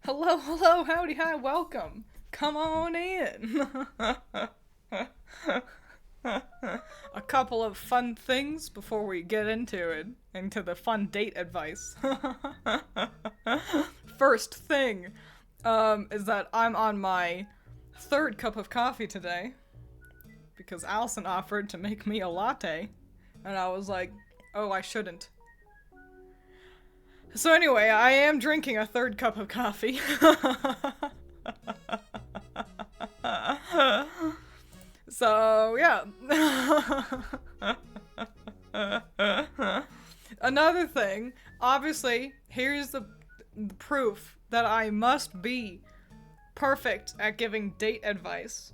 Hello, hello, howdy, hi, welcome. Come on in. A couple of fun things before we get into the fun date advice. First thing, is that I'm on my third cup of coffee today because Allison offered to make me a latte, and I was like, oh, I shouldn't. So anyway, I am drinking a third cup of coffee. So, yeah. Another thing, obviously, here's the proof that I must be perfect at giving date advice.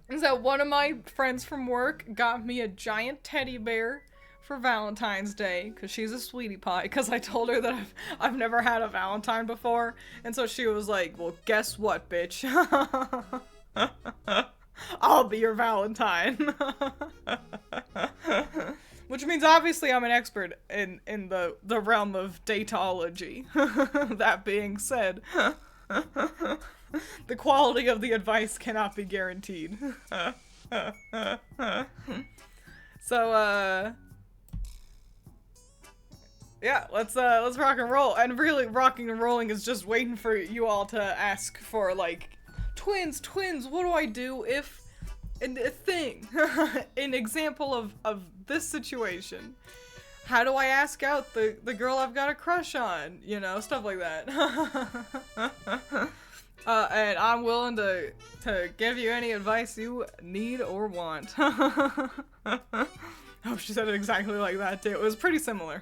Is that one of my friends from work got me a giant teddy bear for Valentine's Day, because she's a sweetie pie, because I told her that I've never had a Valentine before, and so she was like, well, guess what, bitch? I'll be your Valentine. Which means obviously I'm an expert in the realm of datology. That being said, the quality of the advice cannot be guaranteed. So, yeah, let's rock and roll. And really, rocking and rolling is just waiting for you all to ask for, like, twins, what do I do if... And a thing, an example of this situation. How do I ask out the girl I've got a crush on? You know, stuff like that. And I'm willing to give you any advice you need or want. Oh, she said it exactly like that too. It was pretty similar.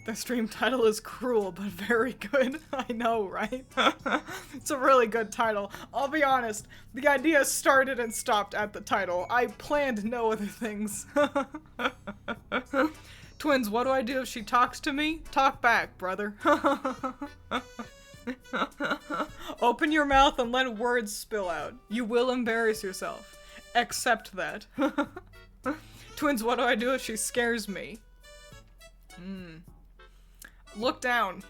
The stream title is cruel, but very good. I know, right? It's a really good title. I'll be honest, the idea started and stopped at the title. I planned no other things. Twins, what do I do if she talks to me? Talk back, brother. Open your mouth and let words spill out. You will embarrass yourself. Accept that. Twins, what do I do if she scares me? Look down.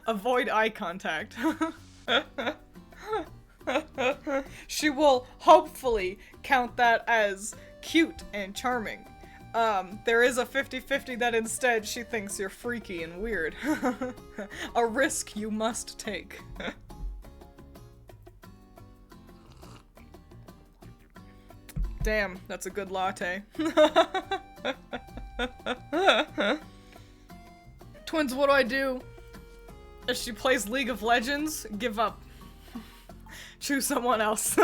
Avoid eye contact. She will hopefully count that as cute and charming. There is a 50-50 that instead she thinks you're freaky and weird. A risk you must take. Damn, that's a good latte. Twins, what do I do if she plays League of Legends? Give up. Choose someone else.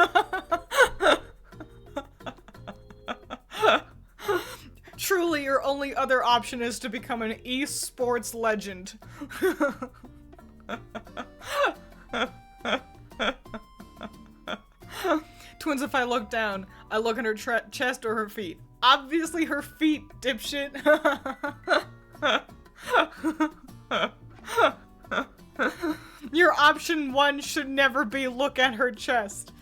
Truly, your only other option is to become an esports legend. Twins, if I look down, I look at her chest or her feet. Obviously her feet, dipshit. Your option one should never be look at her chest.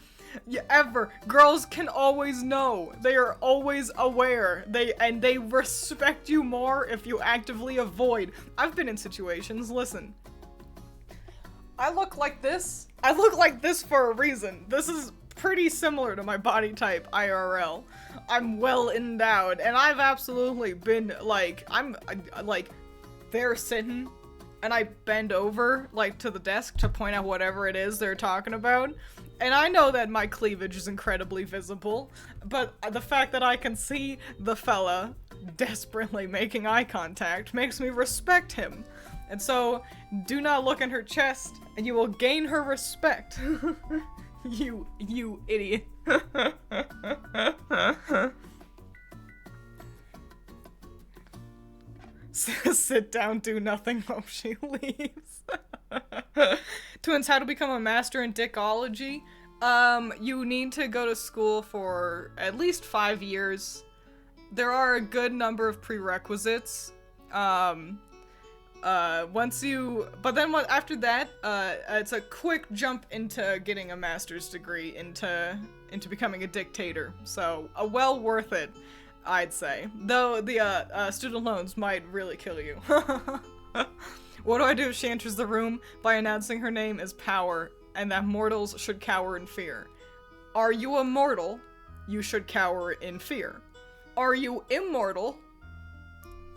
Ever. Girls can always know. They are always aware. They respect you more if you actively avoid. I've been in situations, listen. I look like this. I look like this for a reason. This is pretty similar to my body type IRL. I'm well endowed, and I've absolutely been, like, they're sitting, and I bend over, like, to the desk to point out whatever it is they're talking about, and I know that my cleavage is incredibly visible, but the fact that I can see the fella desperately making eye contact makes me respect him. And so, do not look in her chest, and you will gain her respect. You idiot. Sit down, do nothing, hope she leaves. Twins, how to become a master in dickology? You need to go to school for at least 5 years. There are a good number of prerequisites. After that, it's a quick jump into getting a master's degree into becoming a dictator. So, well worth it, I'd say. Though the student loans might really kill you. What do I do if she enters the room by announcing her name as Power and that mortals should cower in fear? Are you a mortal? You should cower in fear. Are you immortal?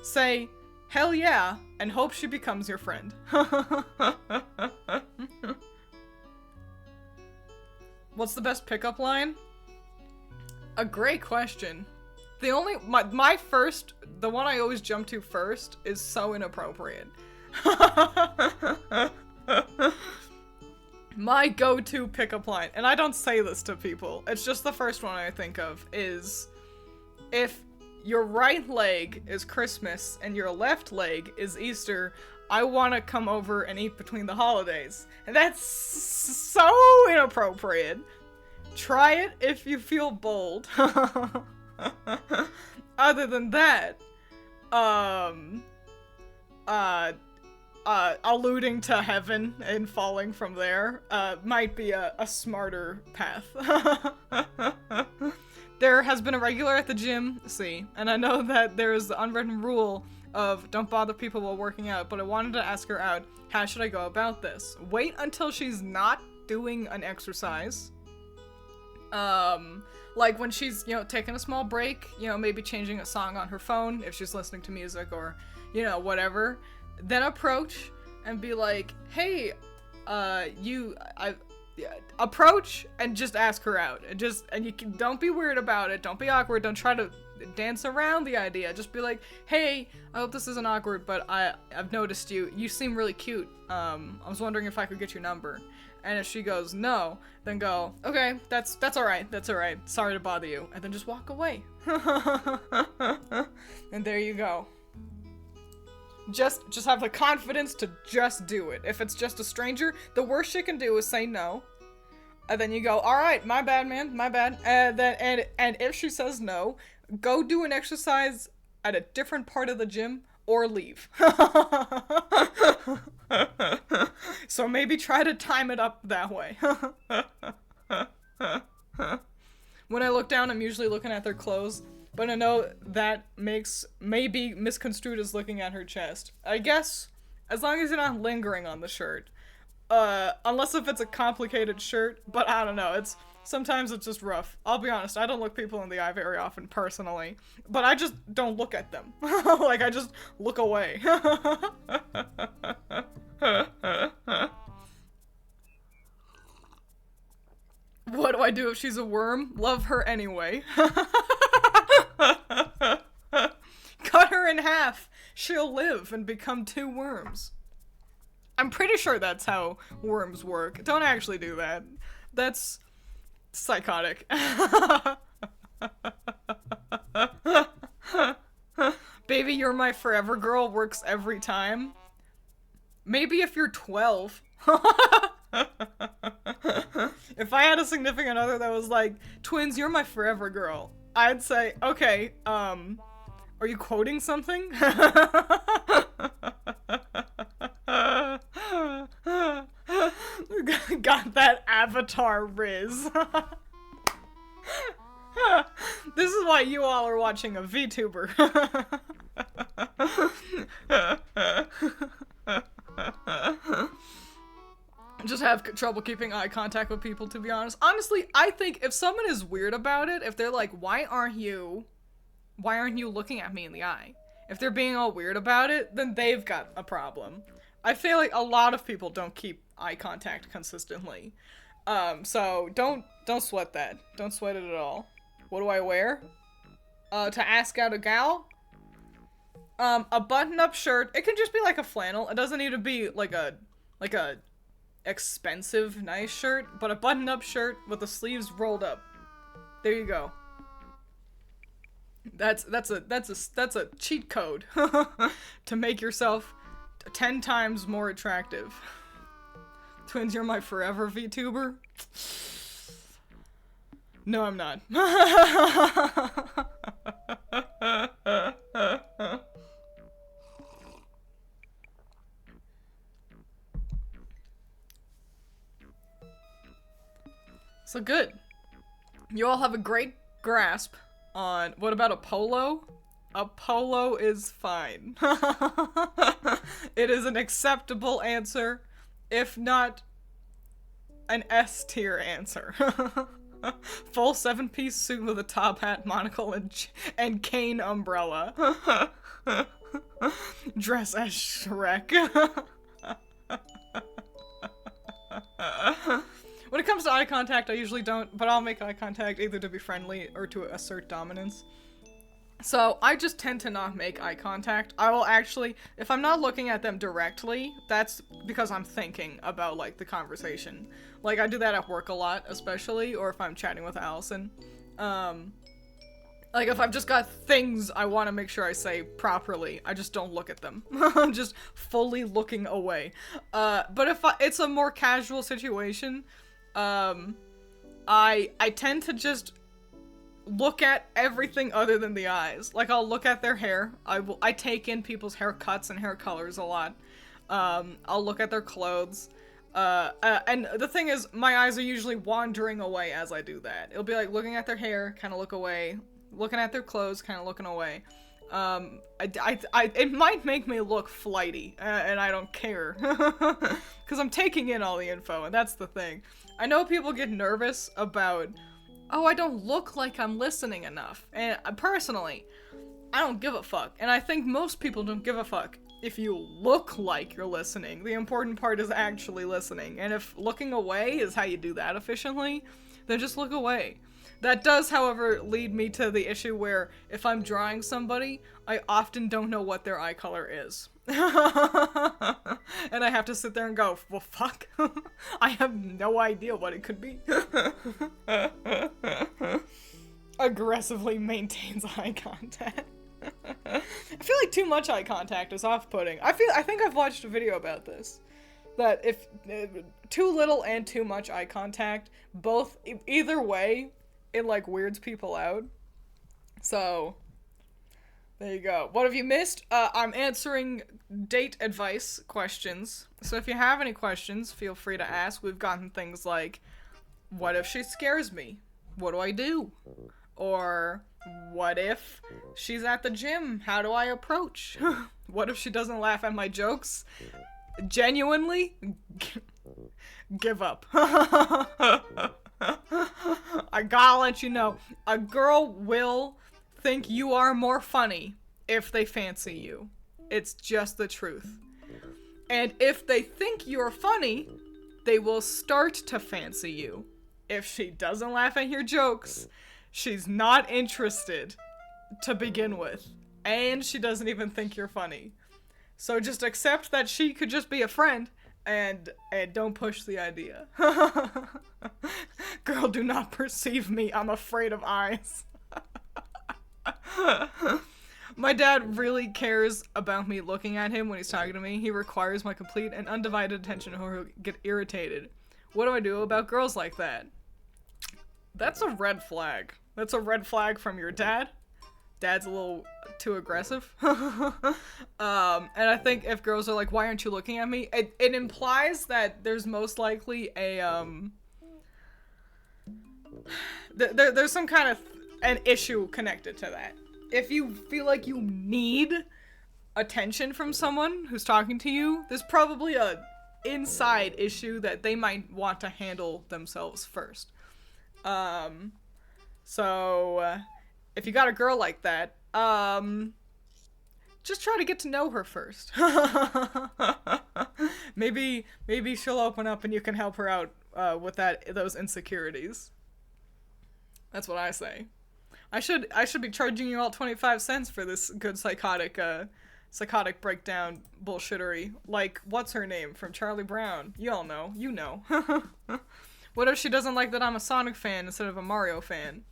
Say, hell yeah, and hope she becomes your friend. What's the best pickup line? A great question. The only, my first, the one I always jump to first is so inappropriate. My go-to pickup line, and I don't say this to people, it's just the first one I think of, is if your right leg is Christmas and your left leg is Easter, I want to come over and eat between the holidays. And that's so inappropriate. Try it if you feel bold. Other than that, alluding to heaven and falling from there, might be a smarter path. There has been a regular at the gym, and I know that there is the unwritten rule of don't bother people while working out, but I wanted to ask her out, how should I go about this? Wait until she's not doing an exercise. Like when she's, taking a small break, maybe changing a song on her phone if she's listening to music or, whatever. Then approach and be like, hey, approach and just ask her out. And you don't be weird about it. Don't be awkward. Don't try to dance around the idea. Just be like, hey, I hope this isn't awkward, but I've noticed you. You seem really cute. I was wondering if I could get your number. And if she goes no, then go, okay, that's alright, sorry to bother you. And then just walk away. And there you go. Just have the confidence to just do it. If it's just a stranger, the worst she can do is say no. And then you go, alright, my bad, man, my bad. And if she says no, go do an exercise at a different part of the gym or leave. So maybe try to time it up that way. When I look down, I'm usually looking at their clothes, but I know that may be misconstrued as looking at her chest. I guess, as long as you're not lingering on the shirt. Unless if it's a complicated shirt, but I don't know, sometimes it's just rough. I'll be honest, I don't look people in the eye very often, personally. But I just don't look at them. Like, I just look away. What do I do if she's a worm? Love her anyway. Cut her in half. She'll live and become 2 worms. I'm pretty sure that's how worms work. Don't actually do that. That's psychotic. Baby, you're my forever girl works every time. Maybe if you're 12. If I had a significant other that was like, Twiins, you're my forever girl, I'd say, okay, are you quoting something? Got that Avatar riz. This is why you all are watching a VTuber. Just have trouble keeping eye contact with people, to be honest. Honestly, I think if someone is weird about it, if they're like, why aren't you looking at me in the eye? If they're being all weird about it, then they've got a problem. I feel like a lot of people don't keep eye contact consistently. So don't sweat that. Don't sweat it at all. What do I wear? To ask out a gal? A button-up shirt. It can just be like a flannel. It doesn't need to be like a expensive, nice shirt, but a button-up shirt with the sleeves rolled up. There you go. That's a cheat code to make yourself 10 times more attractive. Twiins, you're my forever VTuber? No, I'm not. So good. You all have a great grasp on what about a polo? A polo is fine. It is an acceptable answer, if not an S tier answer. Full 7-piece suit with a top hat, monocle, and cane umbrella. Dress as Shrek. When it comes to eye contact, I usually don't, but I'll make eye contact either to be friendly or to assert dominance. So, I just tend to not make eye contact. I will actually, if I'm not looking at them directly, that's because I'm thinking about, like, the conversation. Like, I do that at work a lot, especially, or if I'm chatting with Allison. Like, if I've just got things I want to make sure I say properly, I just don't look at them. I'm just fully looking away. But if it's a more casual situation, I tend to just look at everything other than the eyes. Like, I'll look at their hair. I take in people's haircuts and hair colors a lot. I'll look at their clothes. And the thing is, my eyes are usually wandering away as I do that. It'll be like looking at their hair, kind of look away. Looking at their clothes, kind of looking away. It might make me look flighty, and I don't care. Because I'm taking in all the info, and that's the thing. I know people get nervous about, oh, I don't look like I'm listening enough. And personally, I don't give a fuck. And I think most people don't give a fuck if you look like you're listening. The important part is actually listening. And if looking away is how you do that efficiently, then just look away. That does, however, lead me to the issue where if I'm drawing somebody, I often don't know what their eye color is. And I have to sit there and go, well, fuck. I have no idea what it could be. Aggressively maintains eye contact. I feel like too much eye contact is off-putting. I think I've watched a video about this. That if too little and too much eye contact, both, either way, it, like, weirds people out. So, there you go. What have you missed? I'm answering date advice questions. So if you have any questions, feel free to ask. We've gotten things like, what if she scares me? What do I do? Or, what if she's at the gym? How do I approach? What if she doesn't laugh at my jokes? Genuinely, give up. I gotta let you know, a girl will think you are more funny if they fancy you. It's just the truth. And if they think you're funny, they will start to fancy you. If she doesn't laugh at your jokes, she's not interested to begin with. And she doesn't even think you're funny. So just accept that she could just be a friend. And don't push the idea. Girl, do not perceive me. I'm afraid of eyes. My dad really cares about me looking at him when he's talking to me. He requires my complete and undivided attention or he'll get irritated. What do I do about girls like that? That's a red flag. That's a red flag from your dad. Dad's a little too aggressive. And I think if girls are like, why aren't you looking at me? It implies that there's most likely a, there's some kind of an issue connected to that. If you feel like you need attention from someone who's talking to you, there's probably a inside issue that they might want to handle themselves first. So, if you got a girl like that, just try to get to know her first. maybe she'll open up and you can help her out with those insecurities. That's what I say. I should be charging you all 25 cents for this good psychotic breakdown bullshittery. Like, what's her name from Charlie Brown? You all know. You know. What if she doesn't like that I'm a Sonic fan instead of a Mario fan?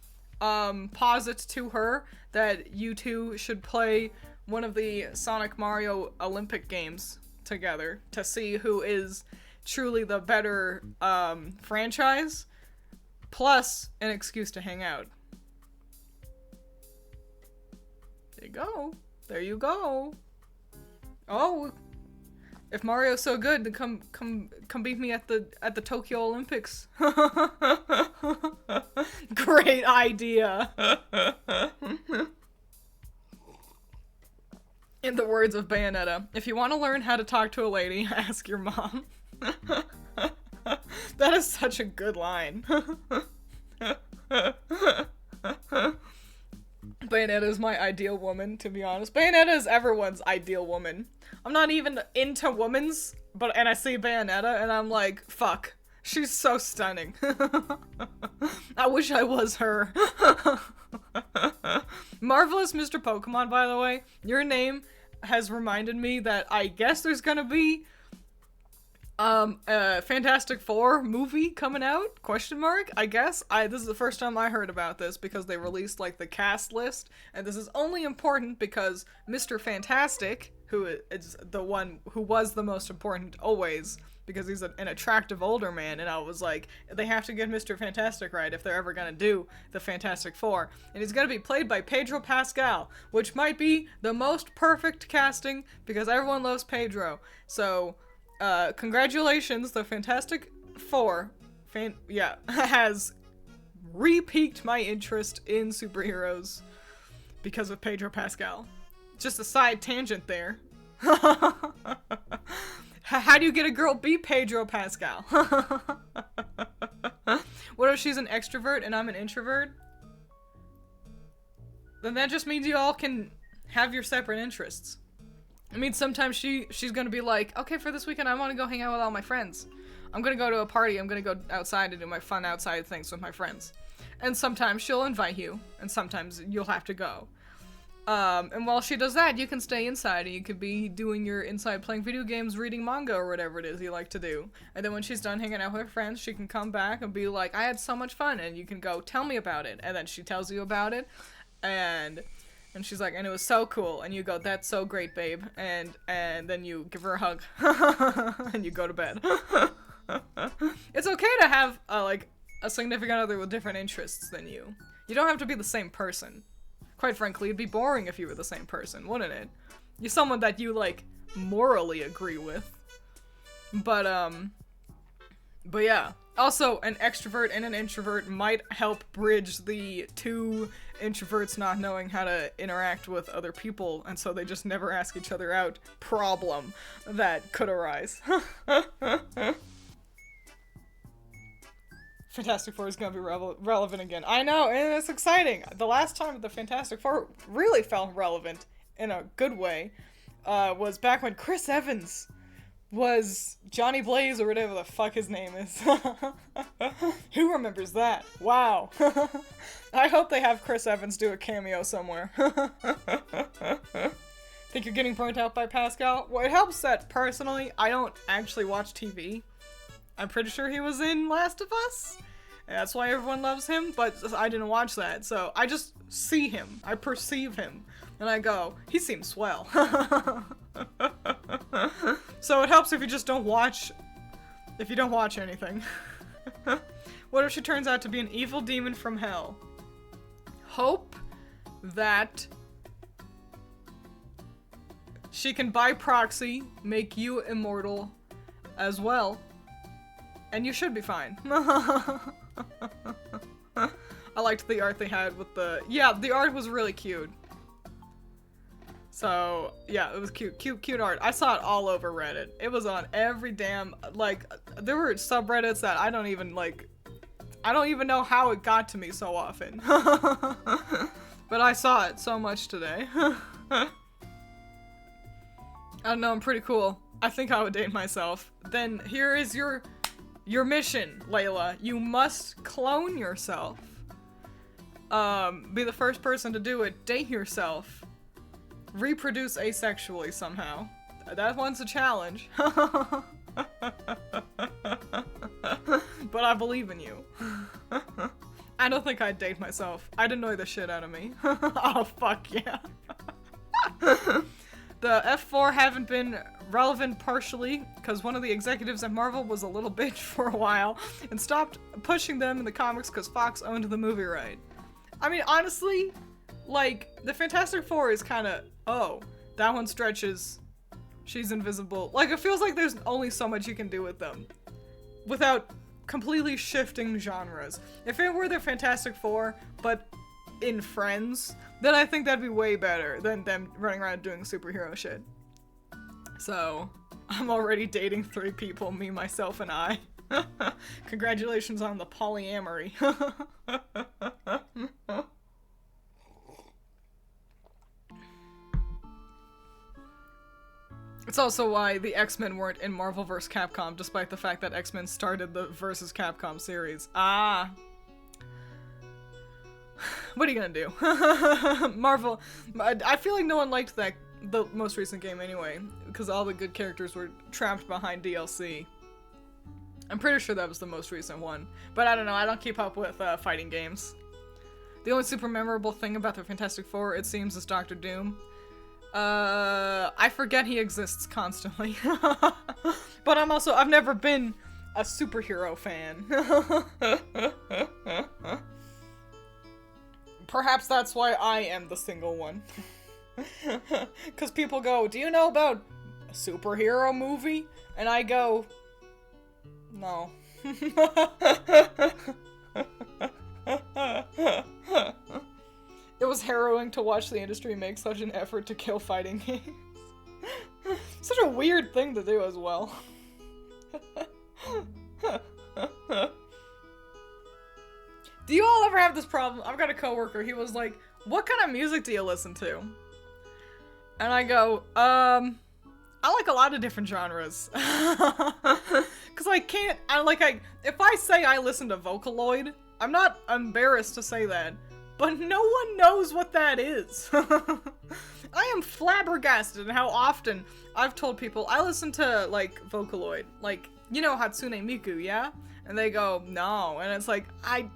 Posit to her that you two should play one of the Sonic Mario Olympic games together to see who is truly the better franchise, plus an excuse to hang out. There you go. There you go. Oh, if Mario's so good, then come beat me at the Tokyo Olympics. Great idea. In the words of Bayonetta, if you want to learn how to talk to a lady, ask your mom. That is such a good line. Bayonetta is my ideal woman, to be honest. Bayonetta is everyone's ideal woman. I'm not even into womans, and I see Bayonetta and I'm like, fuck. She's so stunning. I wish I was her. Marvelous Mr. Pokemon, by the way, your name has reminded me that I guess there's gonna be a Fantastic Four movie coming out? Question mark? I guess. This is the first time I heard about this because they released like the cast list, and this is only important because Mr. Fantastic, who is the one who was the most important always, because he's an attractive older man, and I was like, they have to get Mr. Fantastic right if they're ever gonna do the Fantastic Four. And he's gonna be played by Pedro Pascal, which might be the most perfect casting because everyone loves Pedro. So, congratulations, the Fantastic Four, has re-piqued my interest in superheroes because of Pedro Pascal. Just a side tangent there. How do you get a girl be Pedro Pascal? What if she's an extrovert and I'm an introvert? Then that just means you all can have your separate interests. I mean, sometimes she's gonna be like, okay, for this weekend I want to go hang out with all my friends. I'm gonna go to a party, I'm gonna go outside and do my fun outside things with my friends. And sometimes she'll invite you, and sometimes you'll have to go. And while she does that, you can stay inside, and you could be doing your inside playing video games, reading manga, or whatever it is you like to do. And then when she's done hanging out with her friends, she can come back and be like, I had so much fun, and you can go, tell me about it. And then she tells you about it, and she's like, and it was so cool, and you go, that's so great, babe. And then you give her a hug, and you go to bed. It's okay to have, a significant other with different interests than you. You don't have to be the same person. Quite frankly, it'd be boring if you were the same person, wouldn't it? You're someone that you, morally agree with. But yeah. Also, an extrovert and an introvert might help bridge the two introverts not knowing how to interact with other people, and so they just never ask each other out problem that could arise. Fantastic Four is going to be relevant again. I know, and it's exciting. The last time the Fantastic Four really felt relevant in a good way was back when Chris Evans was Johnny Blaze or whatever the fuck his name is. Who remembers that? Wow. I hope they have Chris Evans do a cameo somewhere. Think you're getting burnt out by Pascal? Well, it helps that, personally, I don't actually watch TV. I'm pretty sure he was in Last of Us. And that's why everyone loves him, but I didn't watch that, so I just see him. I perceive him. And I go, he seems swell. So it helps if you just don't watch... if you don't watch anything. What if she turns out to be an evil demon from hell? Hope that she can, by proxy, make you immortal as well. And you should be fine. I liked the art they had with the... yeah, the art was really cute. So, yeah, it was cute. Cute art. I saw it all over Reddit. It was on every damn... there were subreddits that I don't even know how it got to me so often. But I saw it so much today. I don't know, I'm pretty cool. I think I would date myself. Then here is your mission, Layla. You must clone yourself. Be the first person to do it. Date yourself. Reproduce asexually somehow. That one's a challenge. But I believe in you. I don't think I'd date myself. I'd annoy the shit out of me. Oh, fuck yeah. The F4 haven't been relevant partially because one of the executives at Marvel was a little bitch for a while and stopped pushing them in the comics because Fox owned the movie right. I mean, honestly, the Fantastic Four is kind of, oh, that one stretches, she's invisible. It feels like there's only so much you can do with them without completely shifting genres. If it were the Fantastic Four, but in Friends, then I think that'd be way better than them running around doing superhero shit. So, I'm already dating 3 people, me, myself, and I. Congratulations on the polyamory. It's also why the X-Men weren't in Marvel vs. Capcom, despite the fact that X-Men started the vs. Capcom series. Ah. What are you gonna do? Marvel, I feel like no one liked the most recent game anyway, because all the good characters were trapped behind DLC. I'm pretty sure that was the most recent one, but I don't know, I don't keep up with fighting games. The only super memorable thing about the Fantastic Four, it seems, is Doctor Doom. I forget he exists constantly. But I've never been a superhero fan. Perhaps that's why I am the single one. Because people go, do you know about a superhero movie? And I go, no. It was harrowing to watch the industry make such an effort to kill fighting games. Such a weird thing to do as well. Do you all ever have this problem? I've got a coworker, he was like, what kind of music do you listen to? And I go, I like a lot of different genres. Cause if I say I listen to Vocaloid, I'm not embarrassed to say that, but no one knows what that is. I am flabbergasted at how often I've told people I listen to, like, Vocaloid. Like, you know Hatsune Miku, yeah? And they go, no. And it's like, I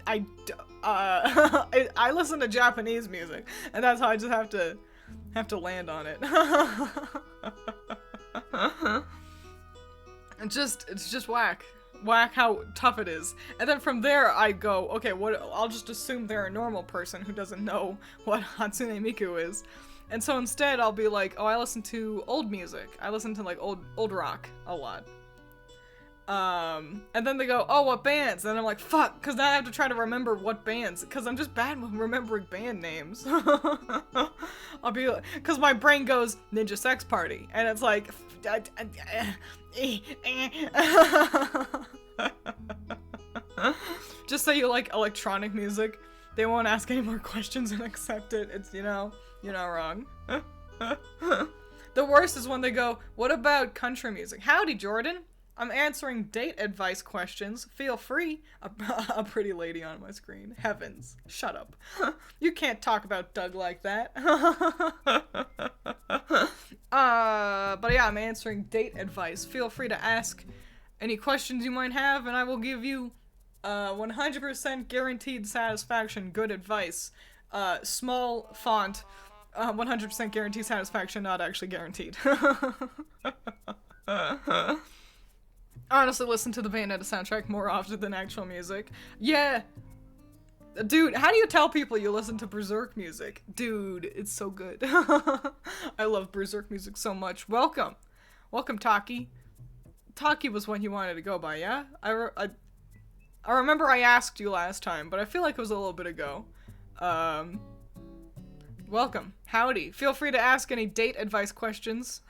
listen to Japanese music, and that's how I just have to land on it. It's just whack. Whack how tough it is. And then from there I go, okay, I'll just assume they're a normal person who doesn't know what Hatsune Miku is. And so instead I'll be like, oh, I listen to old music. I listen to like old rock a lot. And then they go, oh, what bands? And I'm like, fuck, because now I have to try to remember what bands, because I'm just bad with remembering band names. I'll be like, because my brain goes, Ninja Sex Party, and it's like, just say you like electronic music, they won't ask any more questions and accept it. It's, you know, you're not wrong. The worst is when they go, what about country music? Howdy, Jordan. I'm answering date advice questions. Feel free. A pretty lady on my screen. Heavens. Shut up. You can't talk about Doug like that. But yeah, I'm answering date advice. Feel free to ask any questions you might have, and I will give you 100% guaranteed satisfaction, good advice. Small font, 100% guaranteed satisfaction, not actually guaranteed. Honestly, listen to the Bayonetta soundtrack more often than actual music. Yeah! Dude, how do you tell people you listen to Berserk music? Dude, it's so good. I love Berserk music so much. Welcome! Welcome, Taki. Taki was what you wanted to go by, yeah? I remember I asked you last time, but I feel like it was a little bit ago. Welcome. Howdy. Feel free to ask any date advice questions.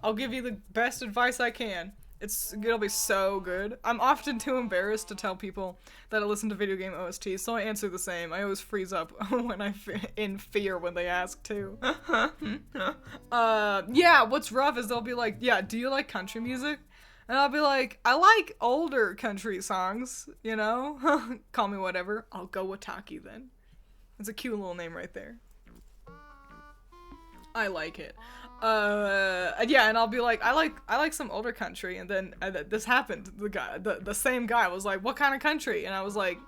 I'll give you the best advice I can. It'll be so good. I'm often too embarrassed to tell people that I listen to video game OSTs, so I answer the same. I always freeze up when in fear when they ask too. Yeah, what's rough is they'll be like, yeah, do you like country music? And I'll be like, I like older country songs, you know? Call me whatever. I'll go with Taki then. It's a cute little name right there. I like it. Yeah, and I'll be like, I like some older country, and then this happened. The same guy was like, what kind of country? And I was like,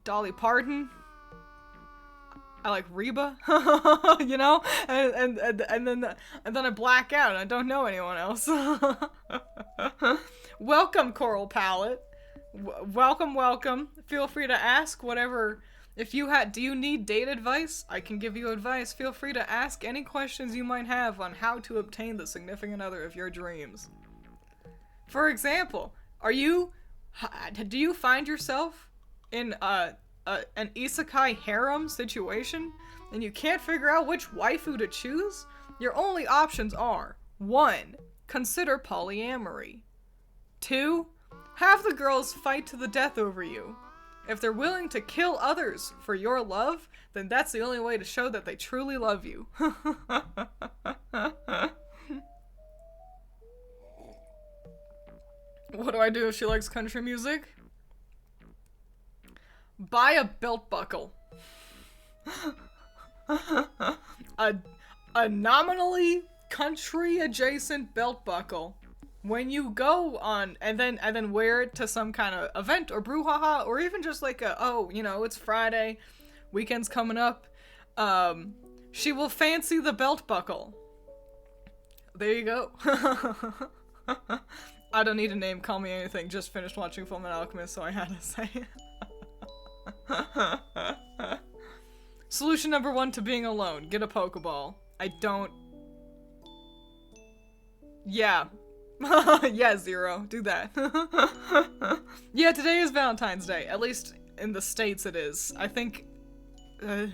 Dolly Parton. I like Reba, you know, and then I black out and I don't know anyone else. Welcome, Coral Palette. Welcome. Feel free to ask whatever. Do you need date advice? I can give you advice. Feel free to ask any questions you might have on how to obtain the significant other of your dreams. For example, do you find yourself in an isekai harem situation, and you can't figure out which waifu to choose, your only options are 1. Consider polyamory. 2. Have the girls fight to the death over you. If they're willing to kill others for your love, then that's the only way to show that they truly love you. What do I do if she likes country music? Buy a belt buckle. a nominally country adjacent belt buckle. When you go on, and then wear it to some kind of event or brouhaha, or even just like it's Friday, weekend's coming up, she will fancy the belt buckle. There you go. I don't need a name, call me anything, just finished watching Fullmetal Alchemist, so I had to say it. Solution number 1 to being alone, get a Pokeball. Yeah. Yeah, Zero. Do that. Yeah, today is Valentine's Day. At least in the States it is. I think, like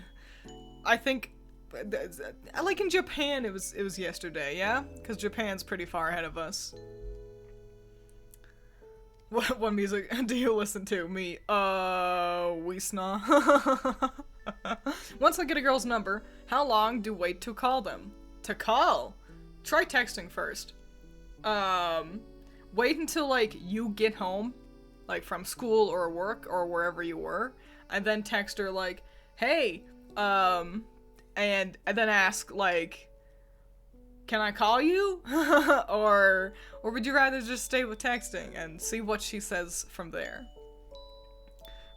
in Japan it was yesterday, yeah? Because Japan's pretty far ahead of us. What music do you listen to? Me, Wisna. Once I get a girl's number, how long do wait to call them? To call? Try texting first. Wait until, like, you get home, like, from school or work or wherever you were, and then text her, like, hey, and then ask, like, can I call you? or would you rather just stay with texting and see what she says from there?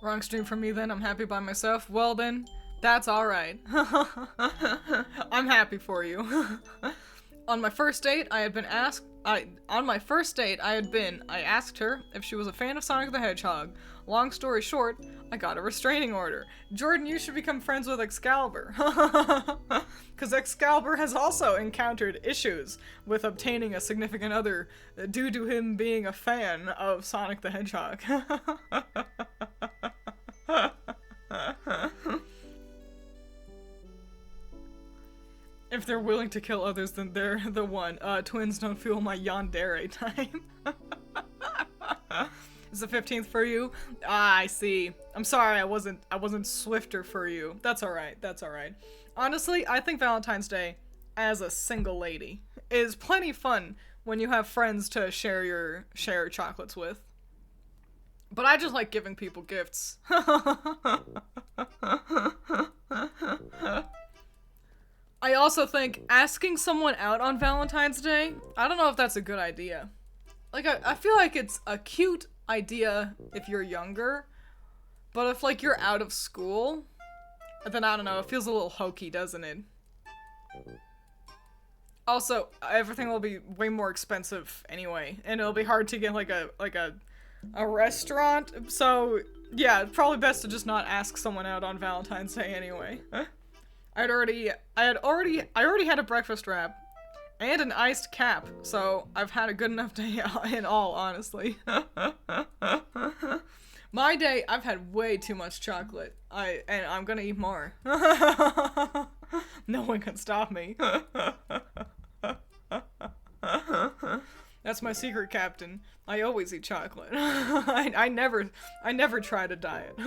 Wrong stream for me then, I'm happy by myself. Well then, that's alright. I'm happy for you. On my first date, I asked her if she was a fan of Sonic the Hedgehog. Long story short, I got a restraining order. Jordan, you should become friends with Excalibur. Because Excalibur has also encountered issues with obtaining a significant other due to him being a fan of Sonic the Hedgehog. If they're willing to kill others, then they're the one. Twins don't feel my yandere time. Is the 15th for you? Ah, I see. I'm sorry I wasn't swifter for you. That's alright, that's alright. Honestly, I think Valentine's Day, as a single lady, is plenty fun when you have friends to share chocolates with. But I just like giving people gifts. I also think asking someone out on Valentine's Day, I don't know if that's a good idea. Like, I feel like it's a cute idea if you're younger, but if, like, you're out of school, then I don't know, it feels a little hokey, doesn't it? Also, everything will be way more expensive anyway, and it'll be hard to get, like a restaurant, so, yeah, it's probably best to just not ask someone out on Valentine's Day anyway. I already had a breakfast wrap and an iced cap, so I've had a good enough day in all, honestly. My day, I've had way too much chocolate. And I'm gonna eat more. No one can stop me. That's my secret, Captain. I always eat chocolate. I never try to diet.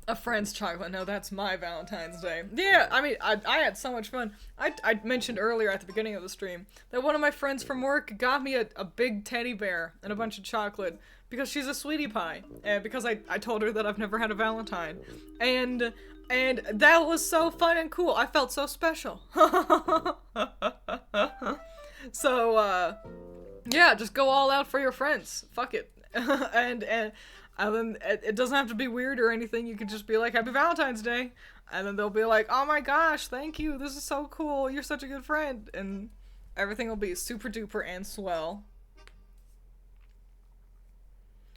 A friend's chocolate. No, that's my Valentine's Day. Yeah, I mean, I had so much fun. I mentioned earlier at the beginning of the stream that one of my friends from work got me a big teddy bear and a bunch of chocolate because she's a sweetie pie. And because I told her that I've never had a Valentine. And that was so fun and cool. I felt so special. So, yeah, just go all out for your friends. Fuck it. And then it doesn't have to be weird or anything. You can just be like, Happy Valentine's Day. And then they'll be like, oh my gosh, thank you. This is so cool. You're such a good friend. And everything will be super duper and swell.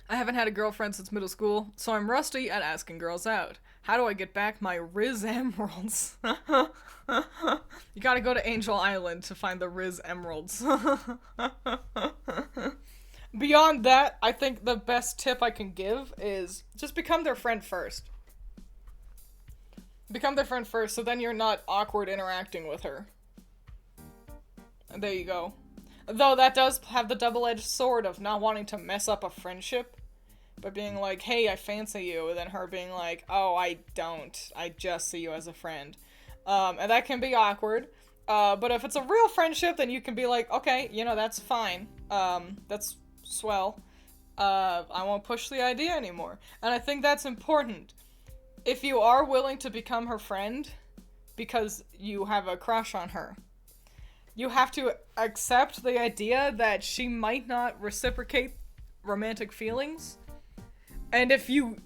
I haven't had a girlfriend since middle school, so I'm rusty at asking girls out. How do I get back my Riz Emeralds? You gotta go to Angel Island to find the Riz Emeralds. Beyond that, I think the best tip I can give is just become their friend first. Become their friend first, so then you're not awkward interacting with her. And there you go. Though that does have the double-edged sword of not wanting to mess up a friendship. But being like, hey, I fancy you. And then her being like, oh, I don't. I just see you as a friend. And that can be awkward. But if it's a real friendship, then you can be like, okay, you know, that's fine. That's swell. I won't push the idea anymore. And I think that's important. If you are willing to become her friend because you have a crush on her, you have to accept the idea that she might not reciprocate romantic feelings. And if you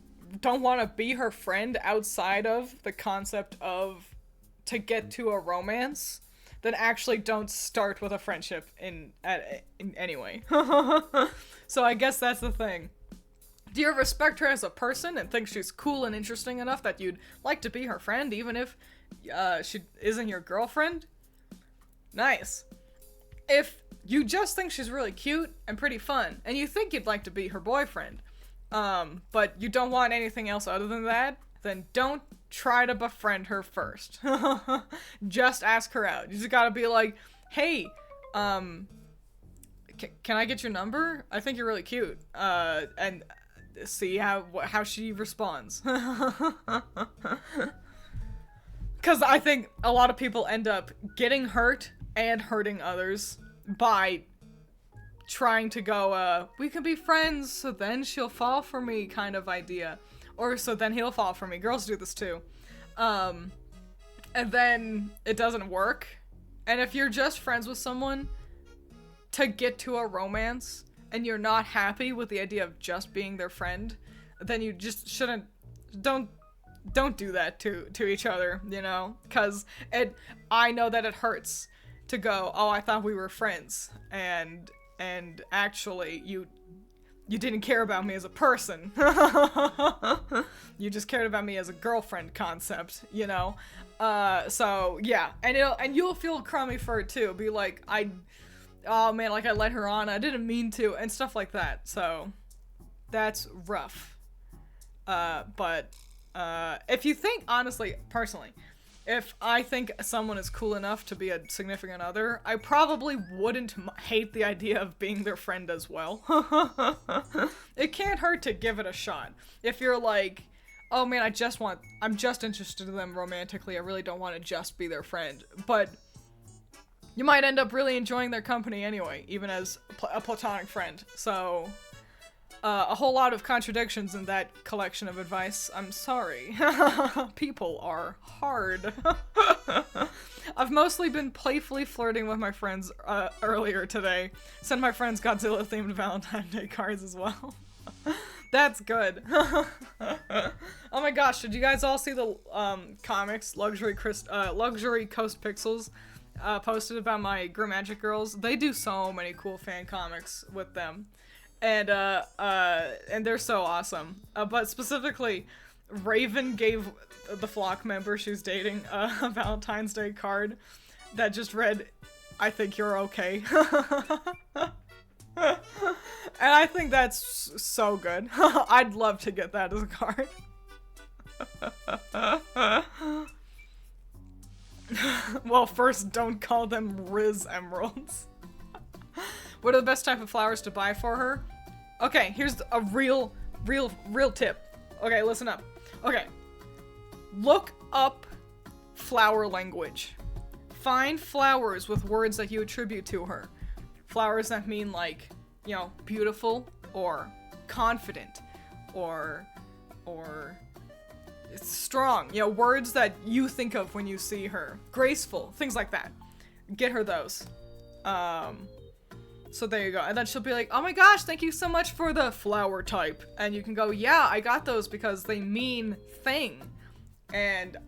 don't want to be her friend outside of the concept of to get to a romance, then actually don't start with a friendship in any way. So I guess that's the thing. Do you respect her as a person and think she's cool and interesting enough that you'd like to be her friend even if she isn't your girlfriend? Nice. If you just think she's really cute and pretty fun and you think you'd like to be her boyfriend, but you don't want anything else other than that, then don't try to befriend her first. Just ask her out. You just gotta be like, hey, can I get your number? I think you're really cute. And see how she responds. Because I think a lot of people end up getting hurt and hurting others by trying to go, we can be friends, so then she'll fall for me kind of idea. Or so then he'll fall for me. Girls do this too. And then it doesn't work. And if you're just friends with someone to get to a romance and you're not happy with the idea of just being their friend, then you just shouldn't, don't do that to each other, you know? Because I know that it hurts to go, oh, I thought we were friends, and actually you didn't care about me as a person. You just cared about me as a girlfriend concept, you know? So yeah, and you'll feel crummy for it too. Be like, oh man, like I let her on, I didn't mean to, and stuff like that. So that's rough. But if you think, honestly, personally, if I think someone is cool enough to be a significant other, I probably wouldn't hate the idea of being their friend as well. It can't hurt to give it a shot. If you're like, oh man, I'm just interested in them romantically, I really don't want to just be their friend. But you might end up really enjoying their company anyway, even as a platonic friend. So a whole lot of contradictions in that collection of advice. I'm sorry. People are hard. I've mostly been playfully flirting with my friends earlier today. Sent my friends Godzilla-themed Valentine's Day cards as well. That's good. Oh my gosh, did you guys all see the comics, Luxury Coast Pixels, posted about my Grim Magic girls? They do so many cool fan comics with them. And they're so awesome. But specifically, Raven gave the Flock member she's dating a Valentine's Day card that just read, I think you're okay. And I think that's so good. I'd love to get that as a card. Well, first, don't call them Riz Emeralds. What are the best type of flowers to buy for her? Okay, here's a real tip. Okay, listen up. Okay. Look up flower language. Find flowers with words that you attribute to her. Flowers that mean like, you know, beautiful or confident or strong. You know, words that you think of when you see her. Graceful, things like that. Get her those. So there you go. And then she'll be like, oh my gosh, thank you so much for the flower type. And you can go, yeah, I got those because they mean thing. And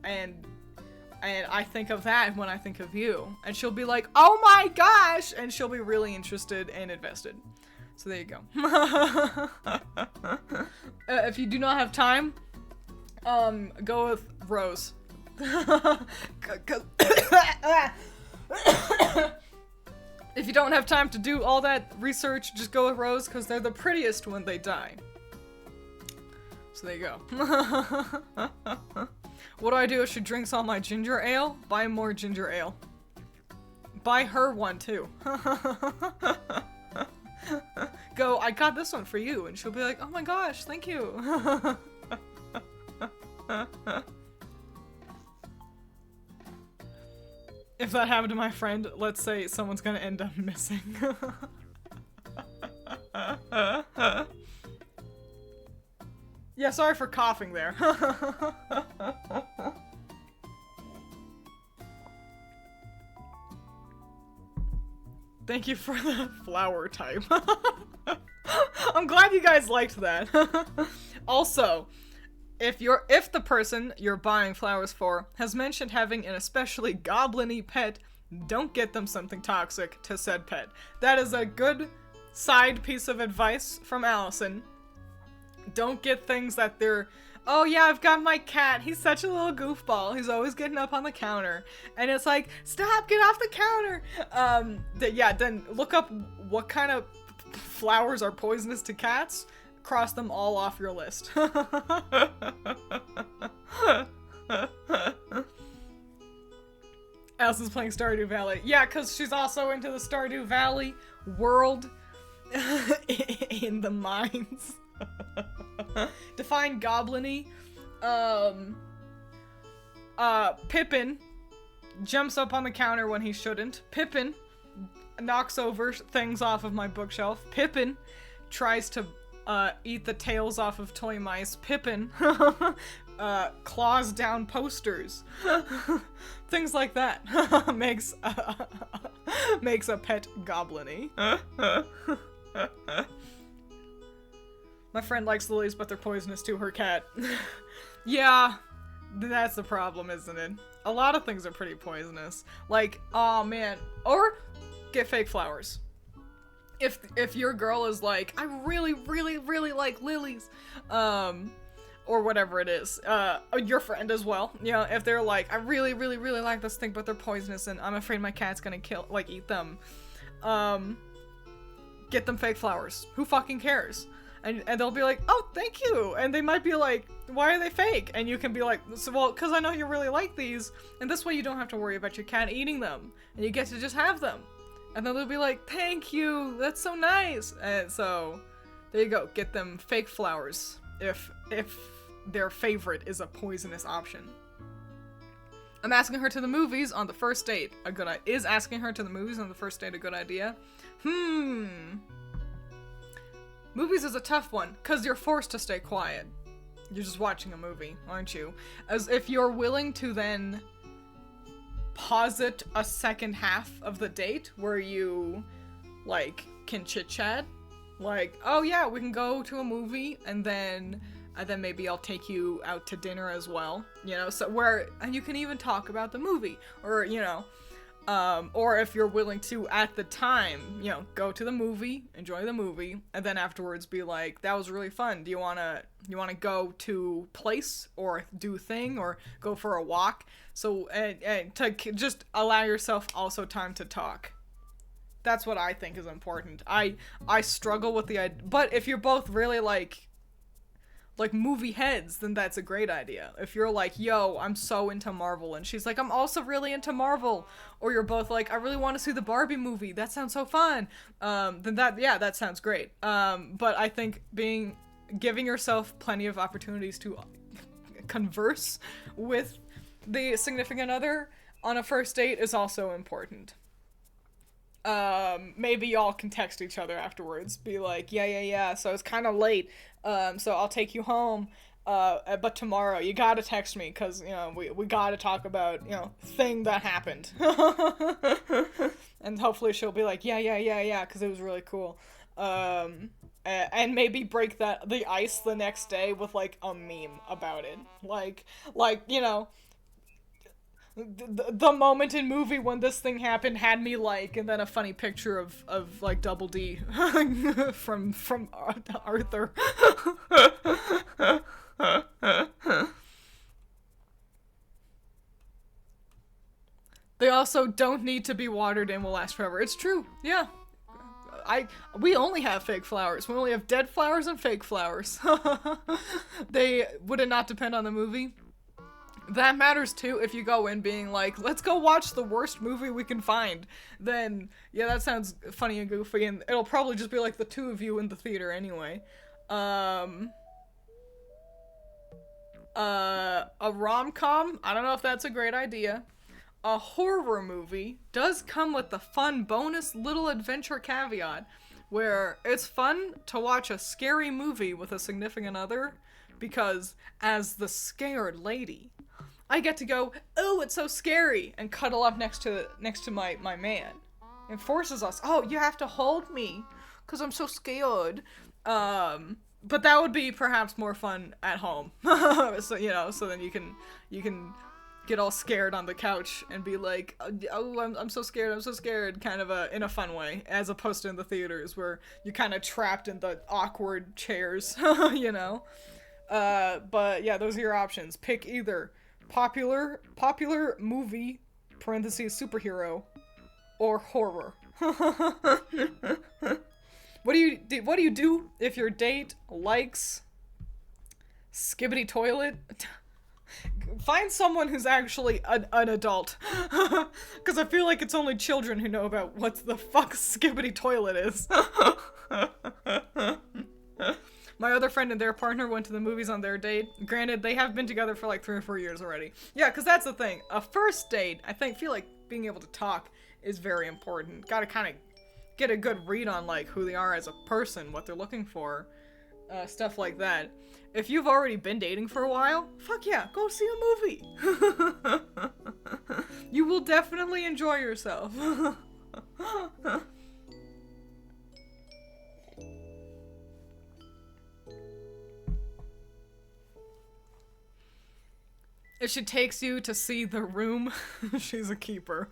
I think of that when I think of you. And she'll be like, oh my gosh! And she'll be really interested and invested. So there you go. If you do not have time, go with Rose. If you don't have time to do all that research, just go with Rose, because they're the prettiest when they die. So there you go. What do I do if she drinks all my ginger ale? Buy more ginger ale. Buy her one, too. Go, I got this one for you, and she'll be like, oh my gosh, thank you. If that happened to my friend, let's say someone's gonna end up missing. Yeah, sorry for coughing there. Thank you for the flower type. I'm glad you guys liked that. Also, if the person you're buying flowers for has mentioned having an especially goblin-y pet, don't get them something toxic to said pet. That is a good side piece of advice from Allison. Don't get things that they're, oh yeah, I've got my cat, he's such a little goofball, he's always getting up on the counter. And it's like, stop, get off the counter! Then look up what kind of flowers are poisonous to cats, cross them all off your list. Allison's playing Stardew Valley. Yeah, because she's also into the Stardew Valley world in the mines. Define goblin-y. Pippin jumps up on the counter when he shouldn't. Pippin knocks over things off of my bookshelf. Pippin tries to eat the tails off of toy mice. Pippin claws down posters. Things like that makes a pet goblin-y. My friend likes lilies, but they're poisonous to her cat. Yeah, that's the problem, isn't it? A lot of things are pretty poisonous. Like, oh man. Or get fake flowers. If your girl is like, I really, really, really like lilies, or whatever it is, your friend as well, you know, if they're like, I really, really, really like this thing, but they're poisonous and I'm afraid my cat's gonna eat them, get them fake flowers. Who fucking cares? And they'll be like, oh, thank you. And they might be like, why are they fake? And you can be like, so, well, because I know you really like these. And this way you don't have to worry about your cat eating them. And you get to just have them. And then they'll be like, thank you. That's so nice. And so, there you go. Get them fake flowers. If their favorite is a poisonous option. I'm asking her to the movies on the first date. Is asking her to the movies on the first date a good idea? Movies is a tough one, because you're forced to stay quiet. You're just watching a movie, aren't you? As if you're willing to then posit a second half of the date where you, like, can chit-chat. Like, oh yeah, we can go to a movie, and then maybe I'll take you out to dinner as well. You know, and you can even talk about the movie. Or, you know, or if you're willing to, at the time, you know, go to the movie, enjoy the movie, and then afterwards be like, that was really fun. Do you wanna go to Plaays, or do a thing, or go for a walk? So, and to just allow yourself also time to talk. That's what I think is important. I struggle with the idea, but if you're both really like movie heads, then that's a great idea. If you're like, yo, I'm so into Marvel, and she's like, I'm also really into Marvel, or you're both like, I really want to see the Barbie movie, that sounds so fun, then that sounds great. But I think giving yourself plenty of opportunities to converse with the significant other on a first date is also important. Maybe y'all can text each other afterwards, be like, yeah, so it's kind of late, so I'll take you home, but tomorrow you gotta text me, because, you know, we gotta talk about, you know, thing that happened. And hopefully she'll be like, yeah, because it was really cool. And maybe break the ice the next day with, like, a meme about it. Like, you know, the moment in movie when this thing happened had me like, and then a funny picture of like Double D from Arthur. They also don't need to be watered and will last forever. It's true. Yeah. We only have fake flowers. We only have dead flowers and fake flowers. Would it not depend on the movie? That matters too. If you go in being like, let's go watch the worst movie we can find, then yeah, that sounds funny and goofy, and it'll probably just be like the two of you in the theater anyway. A rom-com, I don't know if that's a great idea. A horror movie does come with the fun bonus little adventure caveat where it's fun to watch a scary movie with a significant other because as the scared lady, I get to go, oh, it's so scary, and cuddle up next to my man. It forces us, oh, you have to hold me because I'm so scared. But that would be perhaps more fun at home. So, so then you can get all scared on the couch and be like, oh, I'm so scared, kind of in a fun way, as opposed to in the theaters where you're kind of trapped in the awkward chairs, But yeah, those are your options. Pick either popular movie, parentheses, superhero, or horror. What do you do if your date likes Skibbity Toilet? Find someone who's actually an adult. Because I feel like it's only children who know about what the fuck Skibbity Toilet is. My other friend and their partner went to the movies on their date. Granted, they have been together for like 3 or 4 years already. Yeah, because that's the thing. A first date, feel like being able to talk is very important. Gotta kind of get a good read on like who they are as a person, what they're looking for, stuff like that. If you've already been dating for a while, fuck yeah, go see a movie. You will definitely enjoy yourself. If she takes you to see The Room, she's a keeper.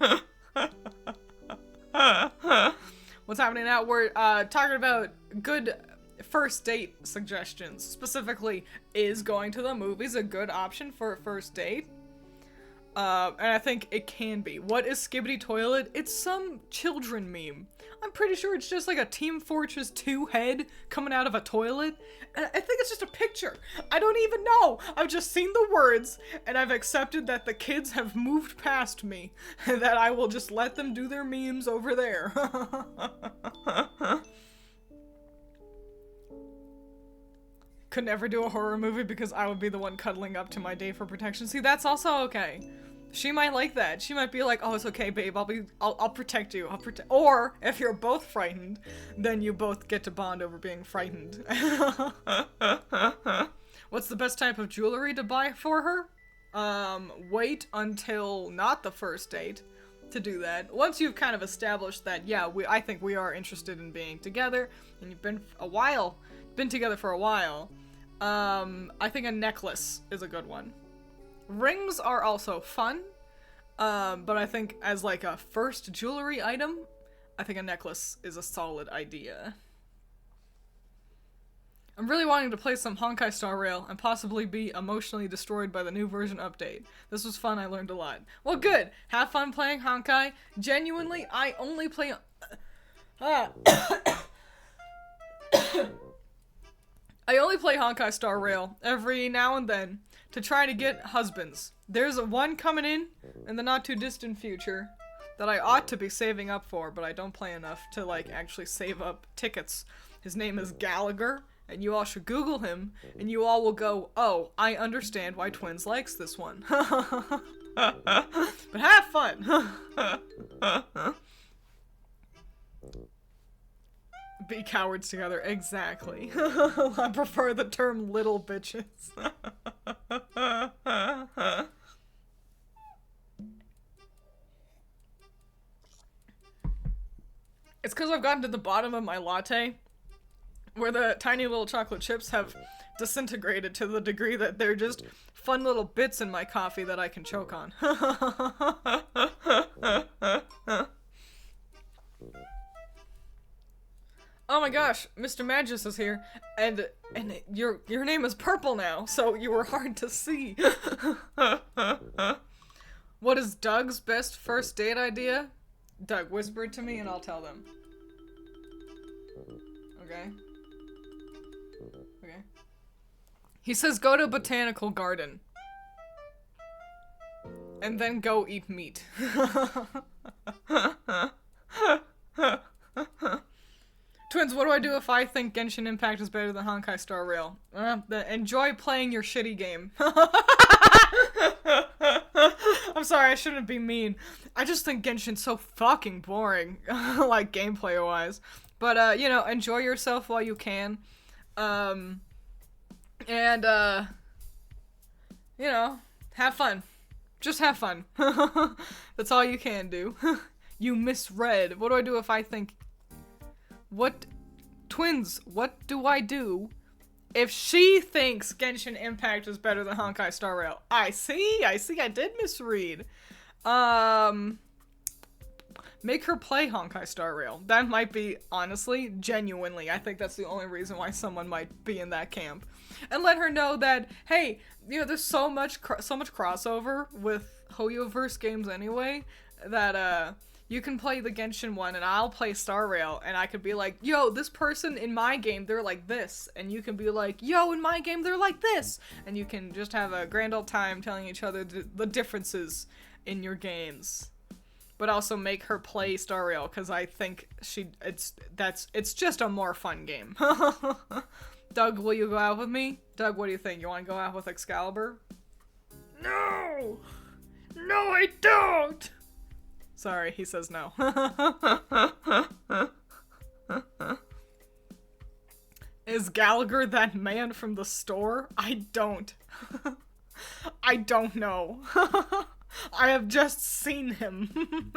What's happening now? We're talking about good first date suggestions. Specifically, is going to the movies a good option for a first date? And I think it can be. What is Skibbity Toilet? It's some children meme. I'm pretty sure it's just like a Team Fortress 2 head coming out of a toilet. And I think it's just a picture. I don't even know. I've just seen the words, and I've accepted that the kids have moved past me, and that I will just let them do their memes over there. Could never do a horror movie because I would be the one cuddling up to my date for protection. See, that's also okay. She might like that. She might be like, oh, it's okay, babe. I'll protect you. Or if you're both frightened, then you both get to bond over being frightened. What's the best type of jewelry to buy for her? Wait until not the first date to do that. Once you've kind of established that, yeah, I think we are interested in being together, and you've been together for a while, I think a necklace is a good one. Rings are also fun, but I think as like a first jewelry item, I think a necklace is a solid idea. I'm really wanting to play some Honkai Star Rail and possibly be emotionally destroyed by the new version update. This was fun, I learned a lot. Well, good! Have fun playing Honkai. Genuinely, I only play... I only play Honkai Star Rail every now and then to try to get husbands. There's one coming in the not too distant future that I ought to be saving up for, but I don't play enough to like actually save up tickets. His name is Gallagher, and you all should Google him, and you all will go, oh, I understand why Twiins likes this one. But have fun! Be cowards together, exactly. I prefer the term little bitches. It's because I've gotten to the bottom of my latte, where the tiny little chocolate chips have disintegrated to the degree that they're just fun little bits in my coffee that I can choke on. Oh my gosh, Mr. Magus is here, and your name is purple now, so you were hard to see. What is Doug's best first date idea? Doug, whisper it to me and I'll tell them. Okay. Okay. He says go to a botanical garden. And then go eat meat. Twins, what do I do if I think Genshin Impact is better than Honkai Star Rail? Enjoy playing your shitty game. I'm sorry, I shouldn't be mean. I just think Genshin's so fucking boring, like gameplay-wise. But, you know, enjoy yourself while you can. You know, have fun. Just have fun. That's all you can do. You misread. What do I do if I think... Twins, what do I do if she thinks Genshin Impact is better than Honkai Star Rail? I see, I did misread. Make her play Honkai Star Rail. That might be, honestly, genuinely, I think that's the only reason why someone might be in that camp. And let her know that, hey, you know, there's so much crossover with Hoyoverse games anyway, that, you can play the Genshin one, and I'll play Star Rail, and I could be like, yo, this person in my game, they're like this. And you can be like, yo, in my game, they're like this. And you can just have a grand old time telling each other the differences in your games. But also make her play Star Rail, because I think it's just a more fun game. Doug, will you go out with me? Doug, what do you think? You want to go out with Excalibur? No! No, I don't! Sorry, he says no. Is Gallagher that man from the store? I don't. I don't know. I have just seen him.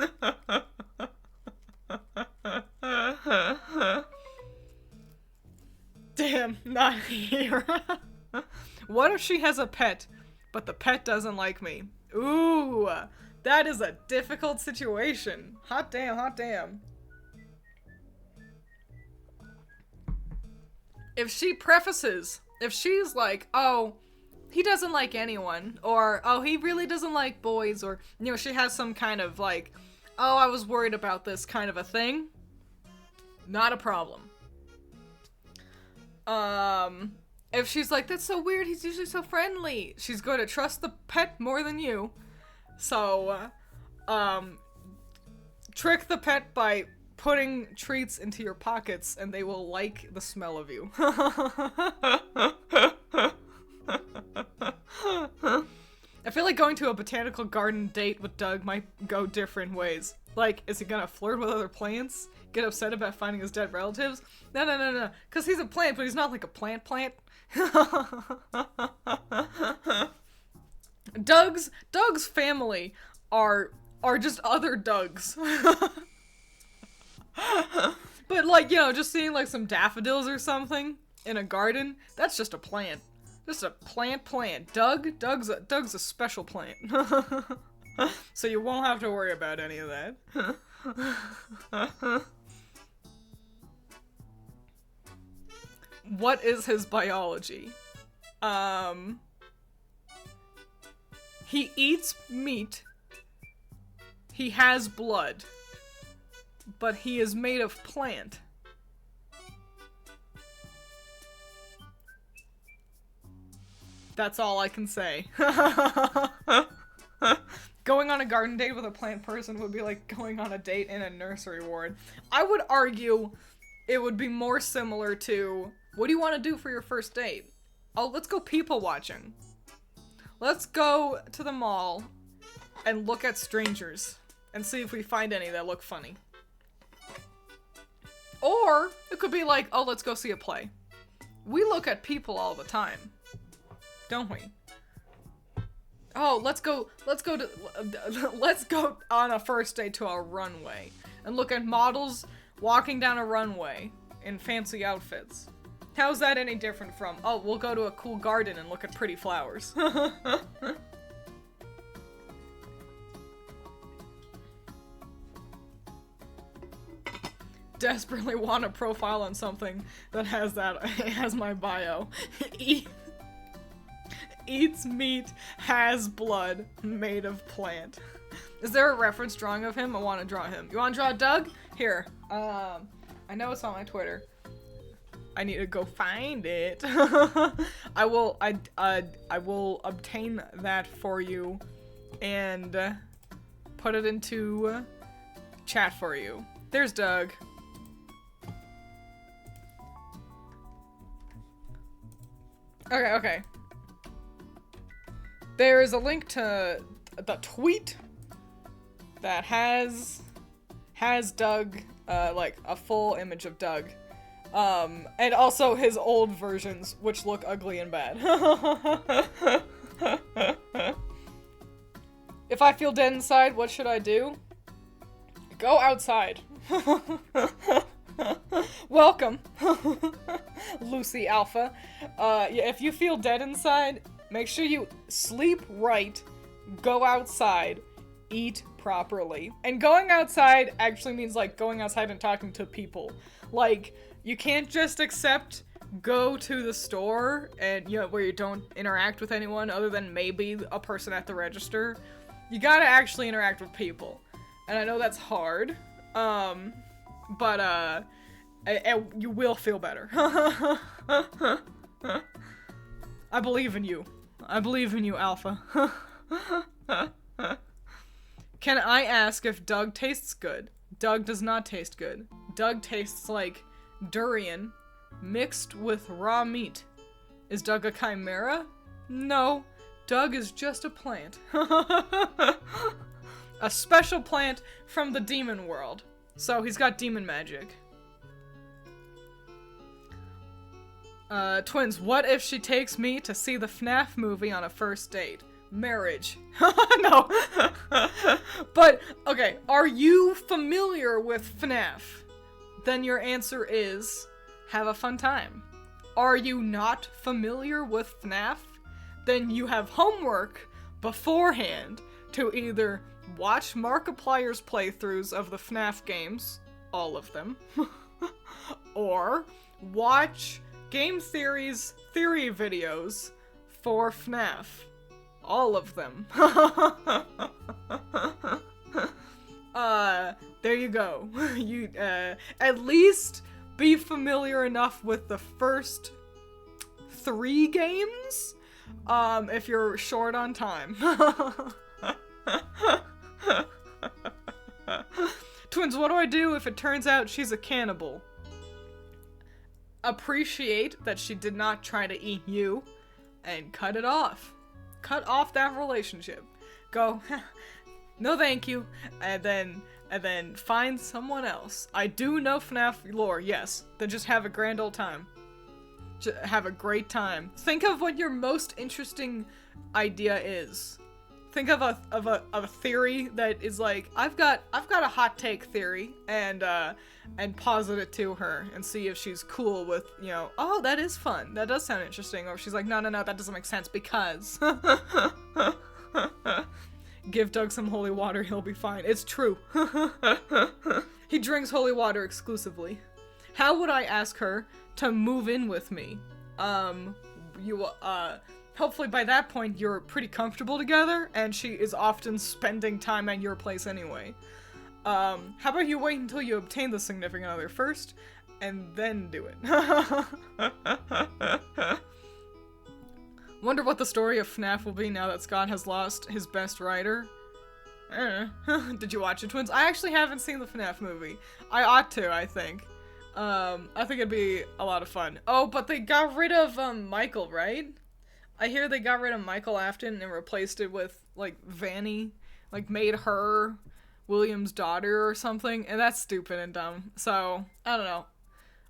Damn, not here. What if she has a pet, but the pet doesn't like me? Ooh. That is a difficult situation. Hot damn, hot damn. If she prefaces, if she's like, oh, he doesn't like anyone, or, oh, he really doesn't like boys, or, you know, she has some kind of like, oh, I was worried about this kind of a thing, not a problem. If she's like, that's so weird, he's usually so friendly, she's going to trust the pet more than you. So, trick the pet by putting treats into your pockets and they will like the smell of you. I feel like going to a botanical garden date with Doug might go different ways. Like, is he gonna flirt with other plants? Get upset about finding his dead relatives? No. Because he's a plant, but he's not like a plant. Doug's family are just other Dougs. But like, you know, just seeing like some daffodils or something in a garden, that's just a plant. Just a plant. Doug's a special plant. So you won't have to worry about any of that. What is his biology? He eats meat. He has blood. But he is made of plant. That's all I can say. Going on a garden date with a plant person would be like going on a date in a nursery ward. I would argue it would be more similar to, what do you want to do for your first date? Oh, let's go people watching. Let's go to the mall and look at strangers and see if we find any that look funny. Or it could be like, oh, let's go see a play. We look at people all the time, don't we? Oh, let's go on a first date to a runway and look at models walking down a runway in fancy outfits. How's that any different from, oh, we'll go to a cool garden and look at pretty flowers? Desperately want a profile on something that has has my bio. Eats meat, has blood, made of plant. Is there a reference drawing of him? I want to draw him. You want to draw Doug? Here. I know it's on my Twitter. I need to go find it. I will obtain that for you and put it into chat for you. There's Doug. Okay. There is a link to the tweet that has Doug, like a full image of Doug. And also his old versions, which look ugly and bad. If I feel dead inside, what should I do? Go outside. Welcome, Lucy Alpha. Yeah, if you feel dead inside, make sure you sleep right, go outside, eat properly. And going outside actually means, like, going outside and talking to people. Like, you can't just accept go to the store and, you know, where you don't interact with anyone other than maybe a person at the register. You gotta actually interact with people. And I know that's hard, but you will feel better. I believe in you. I believe in you, Alpha. Can I ask if Doug tastes good? Doug does not taste good. Doug tastes like durian mixed with raw meat. Is Doug a chimera? No. Doug is just a plant. A special plant from the demon world. So he's got demon magic. Twins, what if she takes me to see the FNAF movie on a first date? Marriage. No. But, okay, are you familiar with FNAF? Then your answer is, have a fun time. Are you not familiar with FNAF? Then you have homework beforehand to either watch Markiplier's playthroughs of the FNAF games, all of them, or watch Game Theory's theory videos for FNAF, all of them. There you go. You, at least be familiar enough with the first 3 games, if you're short on time. Twins, what do I do if it turns out she's a cannibal? Appreciate that she did not try to eat you, and cut it off. Cut off that relationship. Go, no thank you, and then find someone else. I do know FNAF lore, yes. Then just have a grand old time. Just have a great time. Think of what your most interesting idea is. Think of a theory that is like, I've got a hot take theory, and posit it to her and see if she's cool with, you know, oh, that is fun. That does sound interesting. Or if she's like, no, that doesn't make sense because. Give Doug some holy water, he'll be fine. It's true. He drinks holy water exclusively. How would I ask her to move in with me? Hopefully by that point you're pretty comfortable together, and she is often spending time at your place anyway. How about you wait until you obtain the significant other first, and then do it. Wonder what the story of FNAF will be now that Scott has lost his best writer. Did you watch it, Twins? I actually haven't seen the FNAF movie. I ought to, I think. I think it'd be a lot of fun. Oh, but they got rid of, Michael, right? I hear they got rid of Michael Afton and replaced it with, like, Vanny. Like, made her William's daughter or something, and that's stupid and dumb. So, I don't know.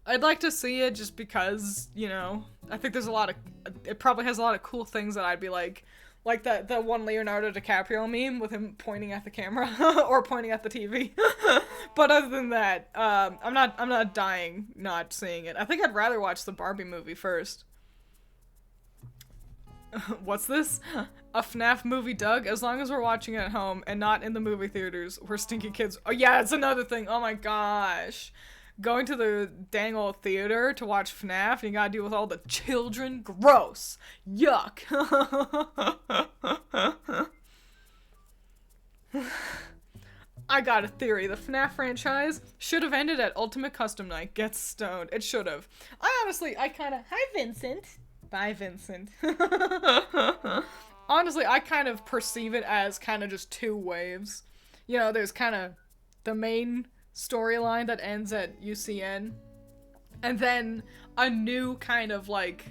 I'd like to see it just because, you know, I think there's a lot of, it probably has a lot of cool things that I'd be like, Like the one Leonardo DiCaprio meme with him pointing at the camera or pointing at the TV. But other than that, I'm not dying not seeing it. I think I'd rather watch the Barbie movie first. What's this? A FNAF movie, Doug? As long as we're watching it at home and not in the movie theaters, we're stinky kids. Oh yeah, it's another thing. Oh my gosh. Going to the dang old theater to watch FNAF and you gotta deal with all the children. Gross. Yuck. I got a theory. The FNAF franchise should have ended at Ultimate Custom Night. Get stoned. It should have. I kind of... Hi, Vincent. Bye, Vincent. Honestly, I kind of perceive it as kind of just two waves. You know, there's kind of the main storyline that ends at UCN, and then a new kind of, like,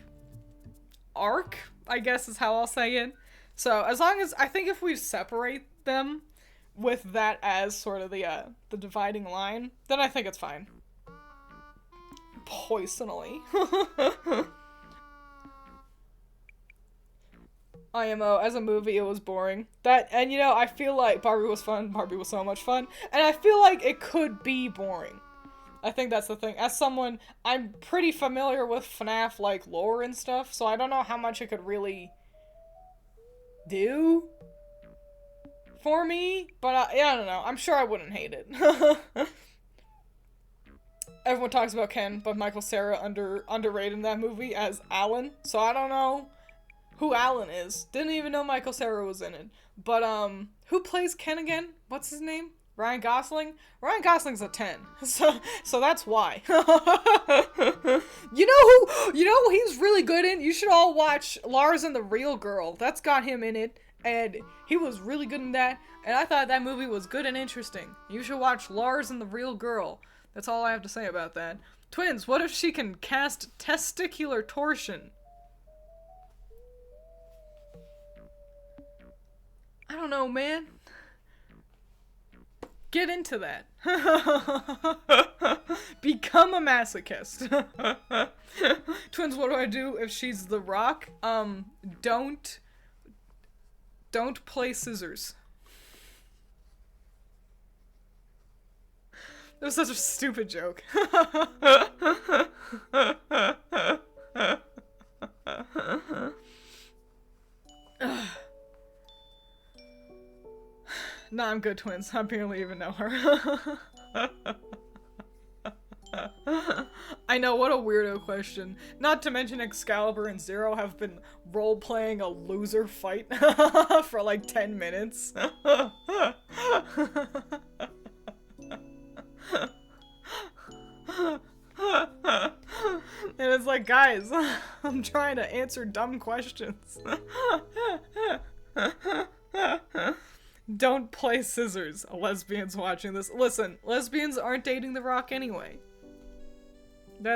arc, I guess is how I'll say it. So, as long as... I think if we separate them with that as sort of the dividing line, then I think it's fine. Poisonally. IMO, as a movie, it was boring. And you know, I feel like Barbie was fun. Barbie was so much fun. And I feel like it could be boring. I think that's the thing. As someone, I'm pretty familiar with FNAF, like, lore and stuff, so I don't know how much it could really do for me, but yeah, I don't know. I'm sure I wouldn't hate it. Everyone talks about Ken, but Michael Cera underrated in that movie as Alan, so I don't know who Alan is. Didn't even know Michael Cera was in it. But, who plays Ken again? What's his name? Ryan Gosling? Ryan Gosling's a 10. So that's why. You know who he's really good in? You should all watch Lars and the Real Girl. That's got him in it. And he was really good in that. And I thought that movie was good and interesting. You should watch Lars and the Real Girl. That's all I have to say about that. Twiins, what if she can cast testicular torsion? I don't know, man. Get into that. Become a masochist. Twiins, what do I do if she's The Rock? Don't play scissors. That was such a stupid joke. Nah, I'm good, Twiins. I barely even know her. I know, what a weirdo question. Not to mention Excalibur and Zero have been role-playing a loser fight for like 10 minutes. And it's like, guys, I'm trying to answer dumb questions. Don't play scissors, lesbians watching this. Listen, lesbians aren't dating The Rock anyway.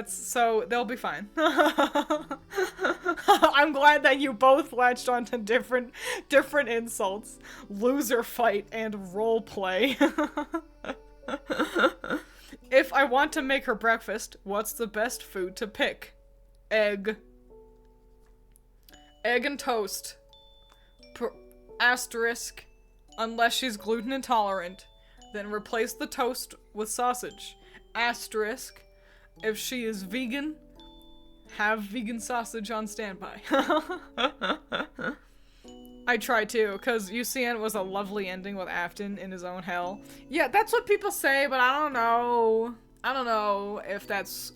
So they'll be fine. I'm glad that you both latched onto different insults. Loser fight and role play. If I want to make her breakfast, what's the best food to pick? Egg. Egg and toast. Asterisk. Unless she's gluten intolerant, then replace the toast with sausage. Asterisk. If she is vegan, have vegan sausage on standby. I try too, because UCN was a lovely ending with Afton in his own hell. Yeah, that's what people say, but I don't know. I don't know if that's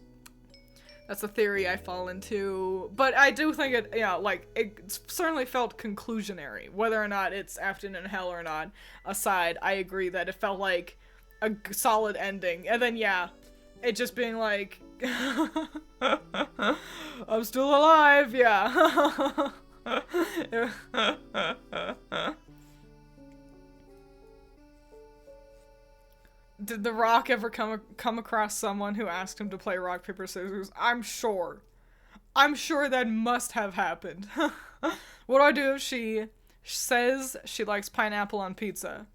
a theory I fall into. But I do think it, you know, like, it certainly felt conclusionary. Whether or not it's Afton in hell or not, aside, I agree that it felt like a solid ending. And then, yeah, it just being like, I'm still alive, yeah. Did The Rock ever come across someone who asked him to play rock, paper, scissors? I'm sure that must have happened. What do I do if she says she likes pineapple on pizza?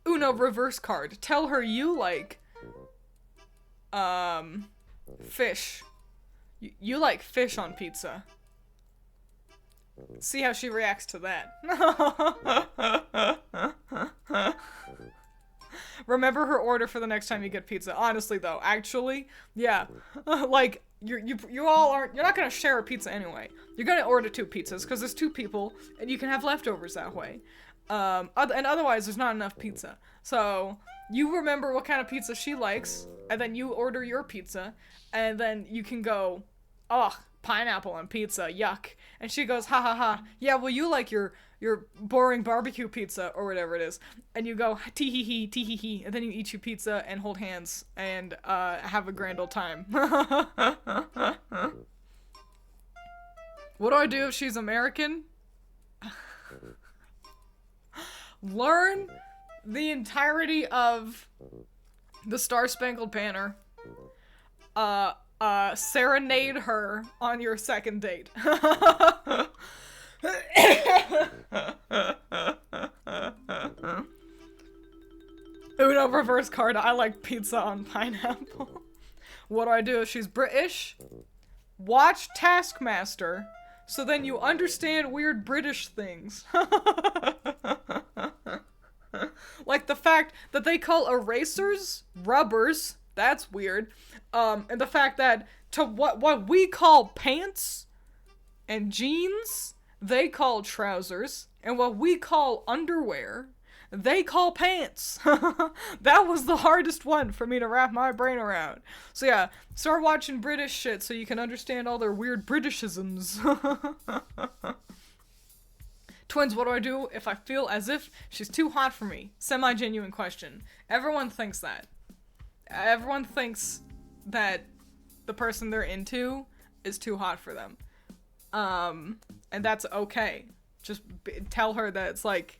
Uno reverse card. Tell her you like Fish. You like fish on pizza. See how she reacts to that. Remember her order for the next time you get pizza. Honestly, though, actually, yeah, like you all aren't. You're not gonna share a pizza anyway. You're gonna order 2 pizzas because there's 2 people, and you can have leftovers that way. And otherwise, there's not enough pizza. So you remember what kind of pizza she likes, and then you order your pizza, and then you can go, oh, pineapple on pizza, yuck. And she goes, ha ha ha, yeah, well, you like your boring barbecue pizza, or whatever it is. And you go, tee hee hee, and then you eat your pizza and hold hands and have a grand old time. What do I do if she's American? Learn the entirety of the Star-Spangled Banner. Serenade her on your second date. Uno reverse card. I like pizza on pineapple. What do I do if she's British? Watch Taskmaster, so then you understand weird British things. Like the fact that they call erasers rubbers. That's weird. And the fact that to what we call pants and jeans, they call trousers, and what we call underwear, they call pants. That was the hardest one for me to wrap my brain around. So yeah, start watching British shit so you can understand all their weird Britishisms. Twins, what do I do if I feel as if she's too hot for me? Semi-genuine question. Everyone thinks that. Everyone thinks that the person they're into is too hot for them. And that's okay. Just tell her that it's like,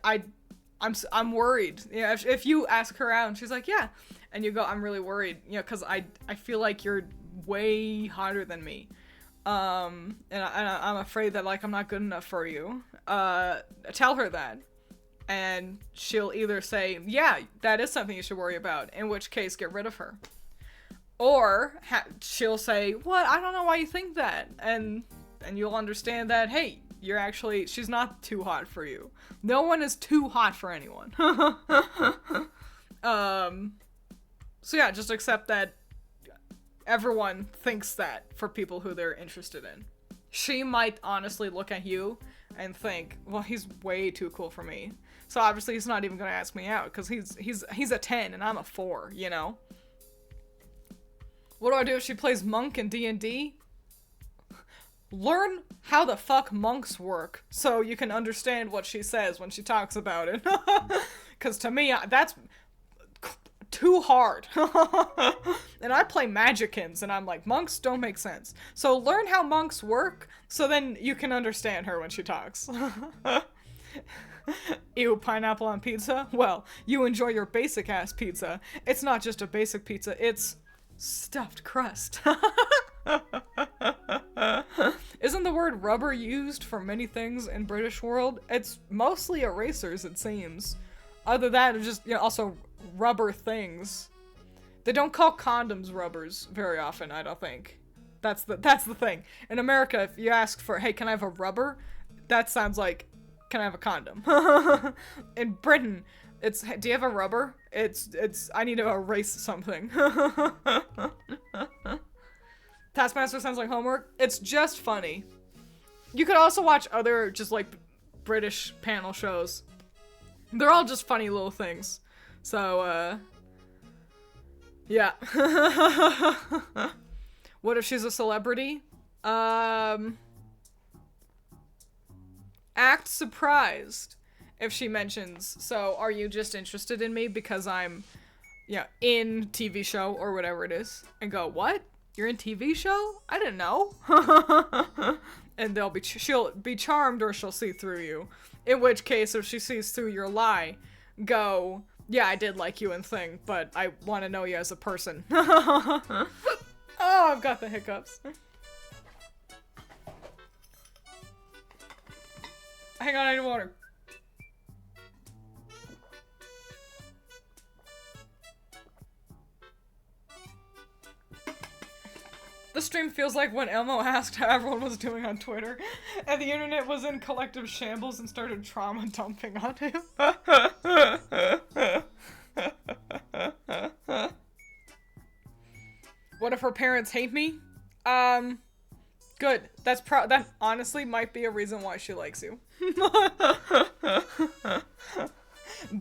I'm worried. You know, if you ask her out and she's like, yeah, and you go, I'm really worried, you know, because I feel like you're way hotter than me. And I'm afraid that, like, I'm not good enough for you. Tell her that. And she'll either say, yeah, that is something you should worry about, in which case get rid of her. Or she'll say, what? I don't know why you think that. And you'll understand that, hey, she's not too hot for you. No one is too hot for anyone. So yeah, just accept that everyone thinks that for people who they're interested in. She might honestly look at you and think, well, he's way too cool for me. So obviously he's not even gonna ask me out, because he's a 10 and I'm a 4, you know? What do I do if she plays monk in D&D? Learn how the fuck monks work so you can understand what she says when she talks about it. Because to me, that's too hard. And I play Magicans, and I'm like, monks don't make sense. So learn how monks work so then you can understand her when she talks. Ew, pineapple on pizza? Well, you enjoy your basic-ass pizza. It's not just a basic pizza, it's stuffed crust. Isn't the word rubber used for many things in British world? It's mostly erasers, it seems. Other than that, it's just, you know, also rubber things. They don't call condoms rubbers very often, I don't think. That's the thing. In America, if you ask for, hey, can I have a rubber? That sounds like, can I have a condom? In Britain, it's, hey, do you have a rubber? It's, I need to erase something. Taskmaster sounds like homework. It's just funny. You could also watch other, just like, British panel shows. They're all just funny little things. So, yeah. What if she's a celebrity? Act surprised if she mentions, so are you just interested in me because I'm, yeah, in TV show or whatever it is, and go, what? You're in TV show? I didn't know. And she'll be charmed or she'll see through you. In which case, if she sees through your lie, go, yeah, I did like you and thing, but I want to know you as a person. Oh, I've got the hiccups. Hang on, I need water. The stream feels like when Elmo asked how everyone was doing on Twitter, and the internet was in collective shambles and started trauma dumping on him. What if her parents hate me? Good. That honestly might be a reason why she likes you.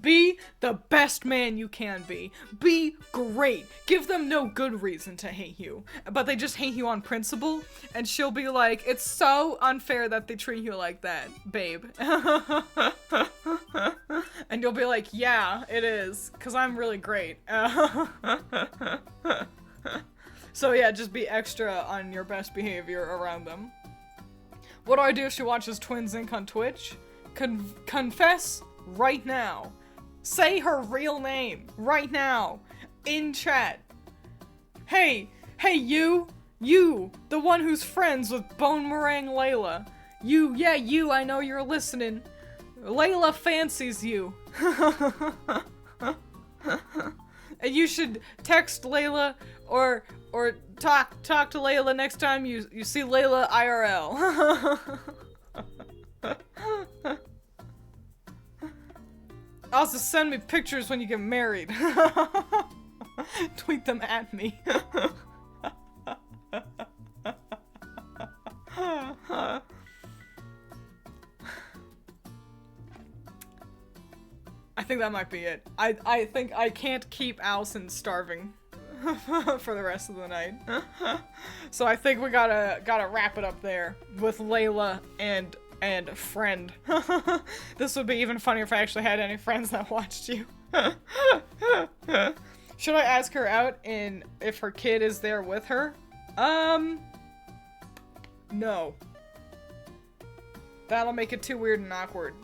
Be the best man you can be. Be great. Give them no good reason to hate you. But they just hate you on principle, and she'll be like, it's so unfair that they treat you like that, babe. And you'll be like, yeah, it is, because I'm really great. So yeah, just be extra on your best behavior around them. What do I do if she watches Twiins Inc. on Twitch? Confess right now. Say her real name right now in chat. Hey, you, the one who's friends with Bone Meringue Layla. You, I know you're listening. Layla fancies you. And you should text Layla or talk to Layla next time you see Layla IRL. Also, send me pictures when you get married. Tweet them at me. I think that might be it. I think I can't keep Allison starving for the rest of the night. So I think we gotta wrap it up there with Layla and friend. This would be even funnier if I actually had any friends that watched you. Should I ask her out if her kid is there with her? No. That'll make it too weird and awkward.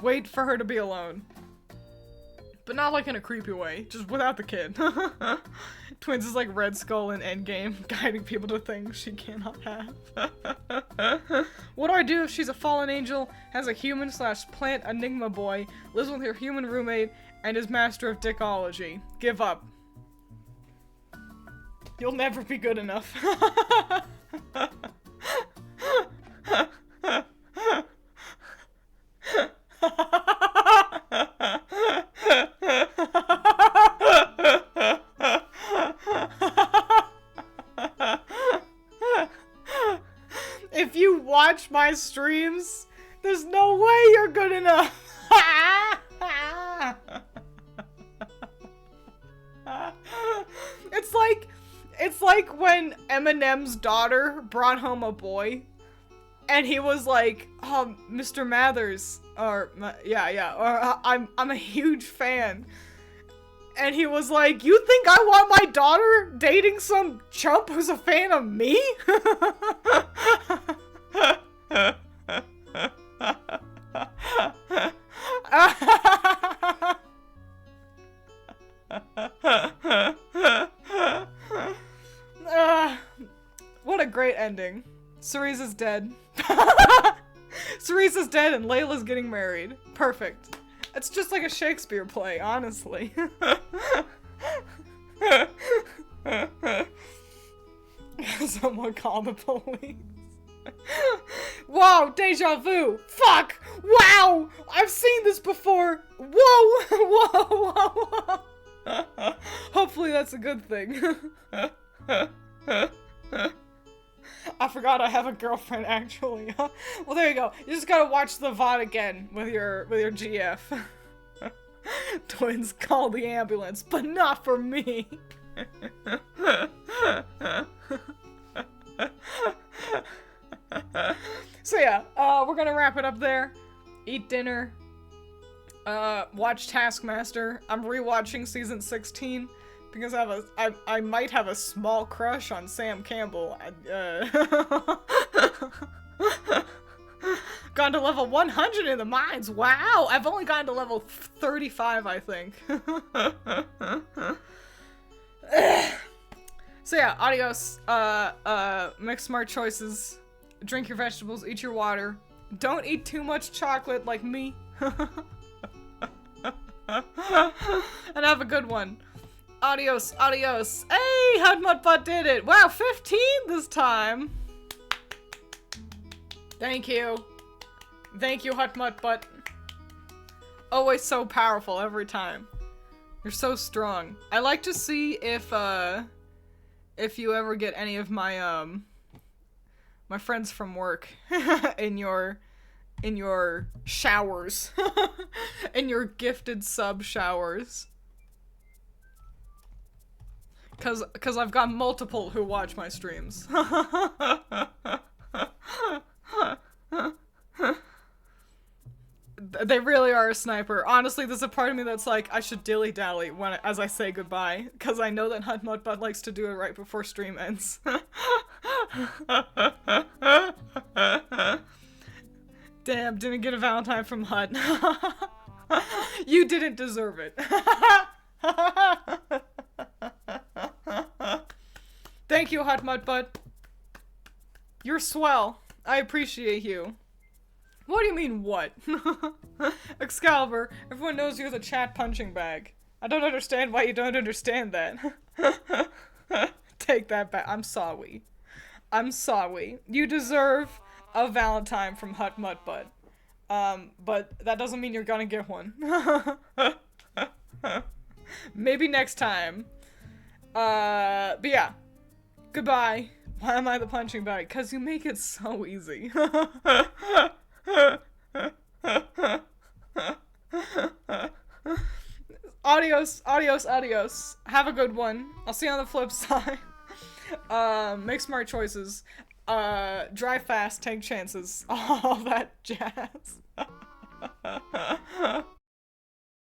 Wait for her to be alone. But not like in a creepy way, just without the kid. Twiins is like Red Skull in Endgame, guiding people to things she cannot have. What do I do if she's a fallen angel, has a human/plant enigma boy, lives with her human roommate, and is master of dickology? Give up. You'll never be good enough. If you watch my streams, there's no way you're good enough. It's like when Eminem's daughter brought home a boy, and he was like, "Oh, Mr. Mathers," or yeah, or I'm a huge fan. And he was like, "You think I want my daughter dating some chump who's a fan of me?" What a great ending. Cerise's dead. Cerise's dead and Layla's getting married. Perfect. It's just like a Shakespeare play, honestly. Someone call the police. Whoa, deja vu. Fuck. Wow. I've seen this before. Whoa. Hopefully that's a good thing. I forgot I have a girlfriend, actually. Well, there you go. You just gotta watch the VOD again with your GF. Twiins, call the ambulance, but not for me. So yeah, we're gonna wrap it up there. Eat dinner. Watch Taskmaster. I'm rewatching season 16. Because I might have a small crush on Sam Campbell. Gone to level 100 in the mines. Wow, I've only gotten to level 35, I think. So yeah, adios. Make smart choices. Drink your vegetables. Eat your water. Don't eat too much chocolate like me. And have a good one. Adios, adios. Hey, Hudmudbutt did it. Wow, 15 this time. Thank you. Thank you, Hudmudbutt. Always so powerful every time. You're so strong. I like to see if you ever get any of my, my friends from work in your showers. In your gifted sub showers. Cause I've got multiple who watch my streams. They really are a sniper. Honestly, there's a part of me that's like, I should dilly-dally as I say goodbye, because I know that Hudmudbutt likes to do it right before stream ends. Damn, didn't get a Valentine from Hud. You didn't deserve it. Thank you, Hudmudbutt. You're swell. I appreciate you. What do you mean, what? Excalibur, everyone knows you're the chat punching bag. I don't understand why you don't understand that. Take that back. I'm sorry. I'm sorry. You deserve a Valentine from Hudmudbutt. But that doesn't mean you're gonna get one. Maybe next time. But yeah. Goodbye. Why am I the punching bag? 'Cause you make it so easy. Adios, adios, adios. Have a good one. I'll see you on the flip side. Make smart choices. Drive fast, take chances. All that jazz.